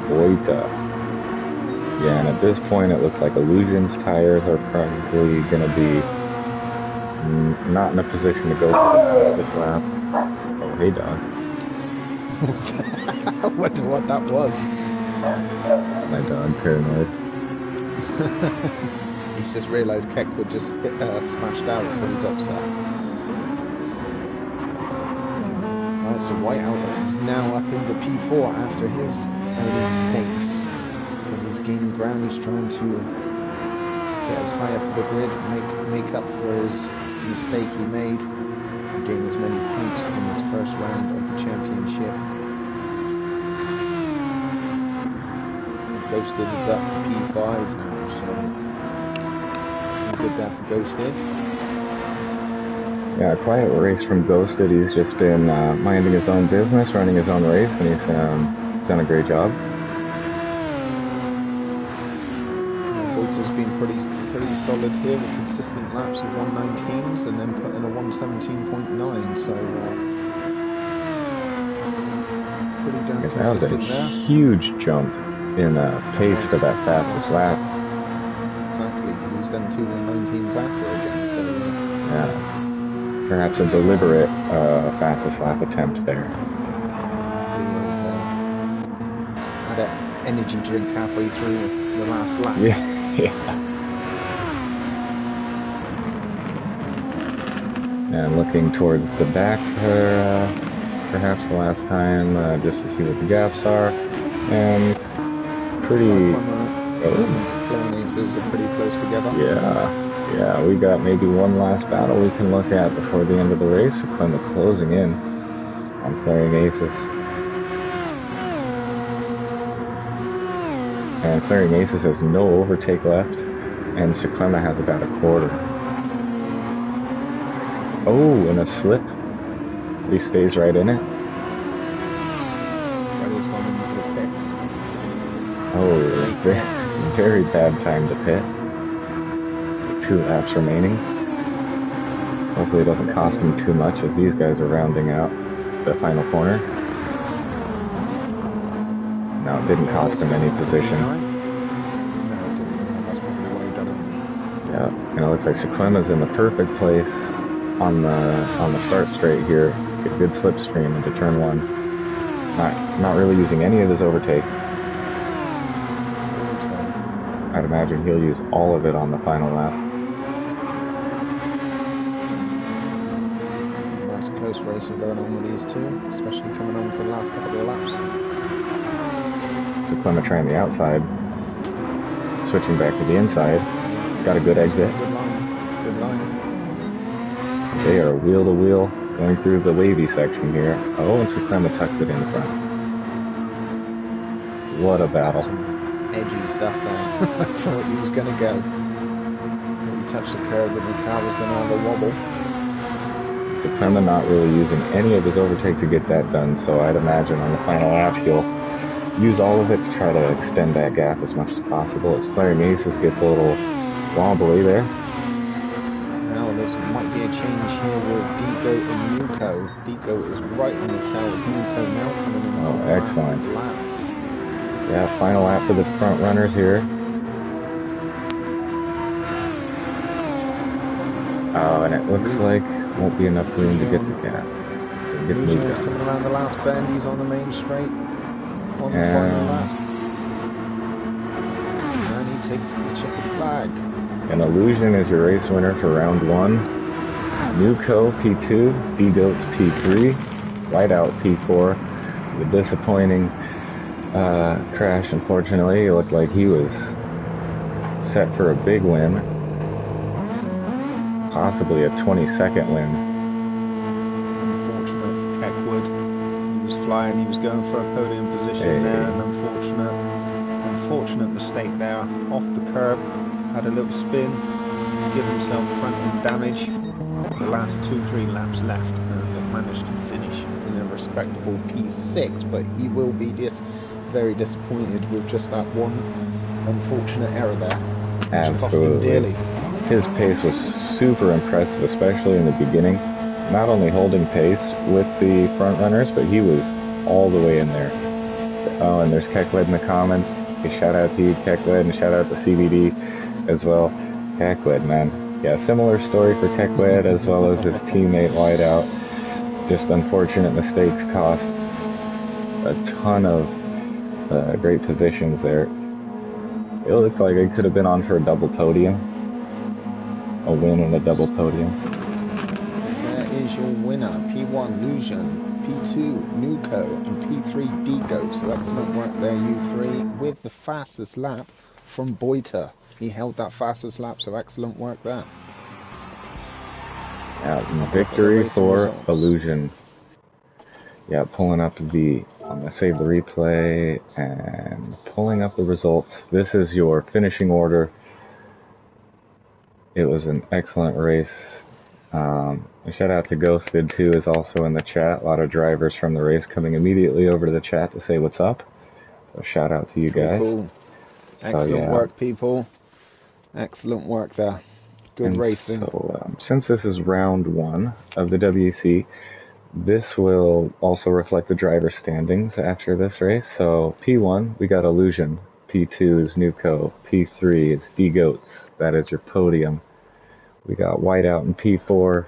Boita. Yeah, and at this point it looks like Illusion's tires are probably going to be not in a position to go for the fastest lap. Oh, hey, dog. I wonder what that was. My dog, paranoid. He's just realised Kekwood just smashed out, so he's upset. Right, so Whiteout is now up into P4 after his early mistakes. But he's gaining ground, he's trying to get as high up the grid, make up for his mistake he made, and gain as many points from his first round of the championship. Ghosted is up to P5 now, so good there for Ghosted. Yeah, quiet race from Ghosted. He's just been minding his own business, running his own race, and he's done a great job. Boata's been pretty solid here with consistent laps at 119s and then put in a 117.9, so pretty damn consistent there. That was a huge jump in pace for that fastest lap. Exactly, because he's done 2 119s after again, so yeah, perhaps a deliberate fastest lap attempt there. Had an energy drink halfway through the last lap. Yeah. And looking towards the back for perhaps the last time, just to see what the gaps are, and pretty... Flame Aces are pretty close together. Yeah, we got maybe one last battle we can look at before the end of the race. Sequema closing in on Flaring Aces. And Flaring Aces has no overtake left, and Sequema has about a quarter. Oh, and a slip. He stays right in it. He's gone into the pits. Oh, very bad time to pit. 2 laps remaining. Hopefully it doesn't cost him too much as these guys are rounding out the final corner. No, it didn't cost him any position. No, it didn't. That's probably why he done it. Yeah, and it looks like Sequema's in the perfect place on the start straight here. Get a good slipstream into turn 1. Not really using any of his overtake. I'd imagine he'll use all of it on the final lap. Nice close racing going on with these two, especially coming on to the last couple of laps. Sequema trying the outside, switching back to the inside. Got a good exit. Good line. Good line. They are wheel to wheel going through the wavy section here. Oh, and Sequema tucked it in front. What a battle. Some edgy stuff there. I thought he was going to go. Thought he touched the curb and his car was going to have a wobble. Sequema not really using any of his overtake to get that done, so I'd imagine on the final lap he'll use all of it to try to extend that gap as much as possible. As Flaring Aces gets a little wobbly there. Now there might be a change here with Deco and Nuco. Deco is right on the tail of Nuco now coming in. Oh, excellent. Lap. Yeah, final lap for the front runners here. Oh, and it looks like won't be enough room to get the gap. Get Lucian's coming around the last bend. He's on the main straight. On the final lap. And he takes the checkered flag. An Illusion is your race winner for round 1. Nuco P2, D-Goats P3, Whiteout P4. The disappointing crash, unfortunately. It looked like he was set for a big win. Possibly a 22nd win. Unfortunate for Keckwood. He was flying, he was going for a podium position there, and unfortunate mistake there. Off the curb, had a little spin, give himself front end damage. The last 2-3 laps left, and managed to finish in a respectable P6, but he will be very disappointed with just that one unfortunate error there, which Absolutely. cost him dearly. His pace was super impressive, especially in the beginning. Not only holding pace with the front runners, but he was all the way in there. Oh, and there's Kekwed in the comments. A shout out to you, Kekwed, and shout out to CBD as well. Kekwed, man. Yeah, similar story for Kekwed as well as his teammate Whiteout. Just unfortunate mistakes cost a ton of great positions there. It looked like it could have been on for a double podium. A win and a double podium. There is your winner. P1 Lucian, P2 Nuco, and P3 Digo. So excellent work there, you three, with the fastest lap from Boita. He held that fastest lap, so excellent work there. Yeah, victory for results. Illusion. Yeah, pulling up the, I'm going to save the replay and pulling up the results. This is your finishing order. It was an excellent race. A shout out to Ghosted too, is also in the chat. A lot of drivers from the race coming immediately over to the chat to say what's up. So shout out to you guys. Cool. Excellent work, people. Excellent work there. Good racing. So, since this is round 1 of the WEC, this will also reflect the driver standings after this race. So P1, we got Illusion. P2 is Nuco. P3 is D-Goats. That is your podium. We got Whiteout in P4.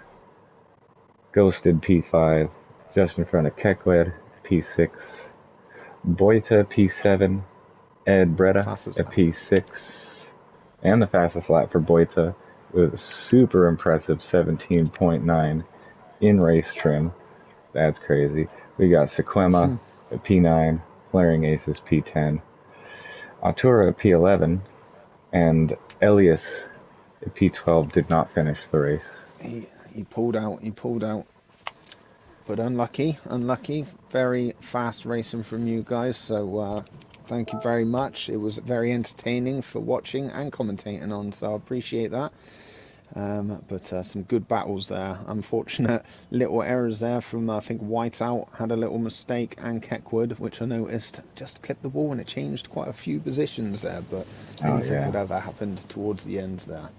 Ghosted P5. Just in front of Kekwed, P6. Boita P7. Ed Breda at P6. And the fastest lap for Boita with a super impressive 17.9 in race trim. That's crazy. We got Sequema at P9. Flaring Aces P10. Artura at P11, and Elias at P12 did not finish the race. He pulled out. But unlucky. Very fast racing from you guys, so thank you very much. It was very entertaining for watching and commentating on, so I appreciate that. But some good battles there. Unfortunate little errors there from, I think, Whiteout had a little mistake, and Keckwood, which I noticed just clipped the wall and it changed quite a few positions there, but anything could have happened towards the end there.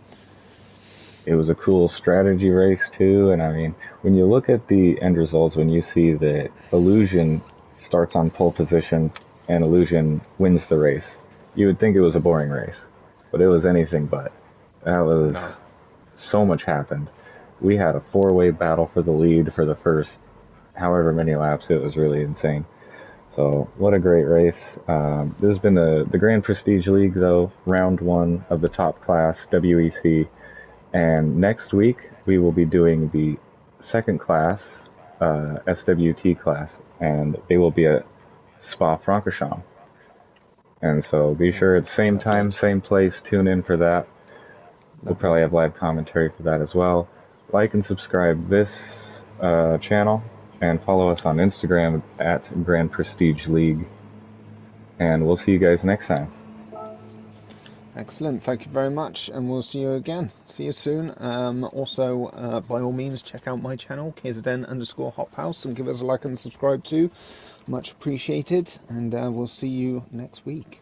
It was a cool strategy race too, and I mean, when you look at the end results, when you see that Illusion starts on pole position and Illusion wins the race, you would think it was a boring race, but it was anything but. That was No. so much happened. We had a four-way battle for the lead for the first however many laps. It was really insane. So what a great race. This has been the Grand Prestige League, though, round one of the top class, WEC. And next week, we will be doing the second class, SWT class, and they will be at Spa-Francorchamps. And so be sure it's same time, Perfect. same place. Tune in for that. We'll Lovely. probably have live commentary for that as well. Like and subscribe this channel and follow us on Instagram at Grand Prestige League. And we'll see you guys next time. Excellent. Thank you very much, and we'll see you again. See you soon. Also, by all means, check out my channel, KZN_HopHouse, and give us a like and subscribe too. Much appreciated, and we'll see you next week.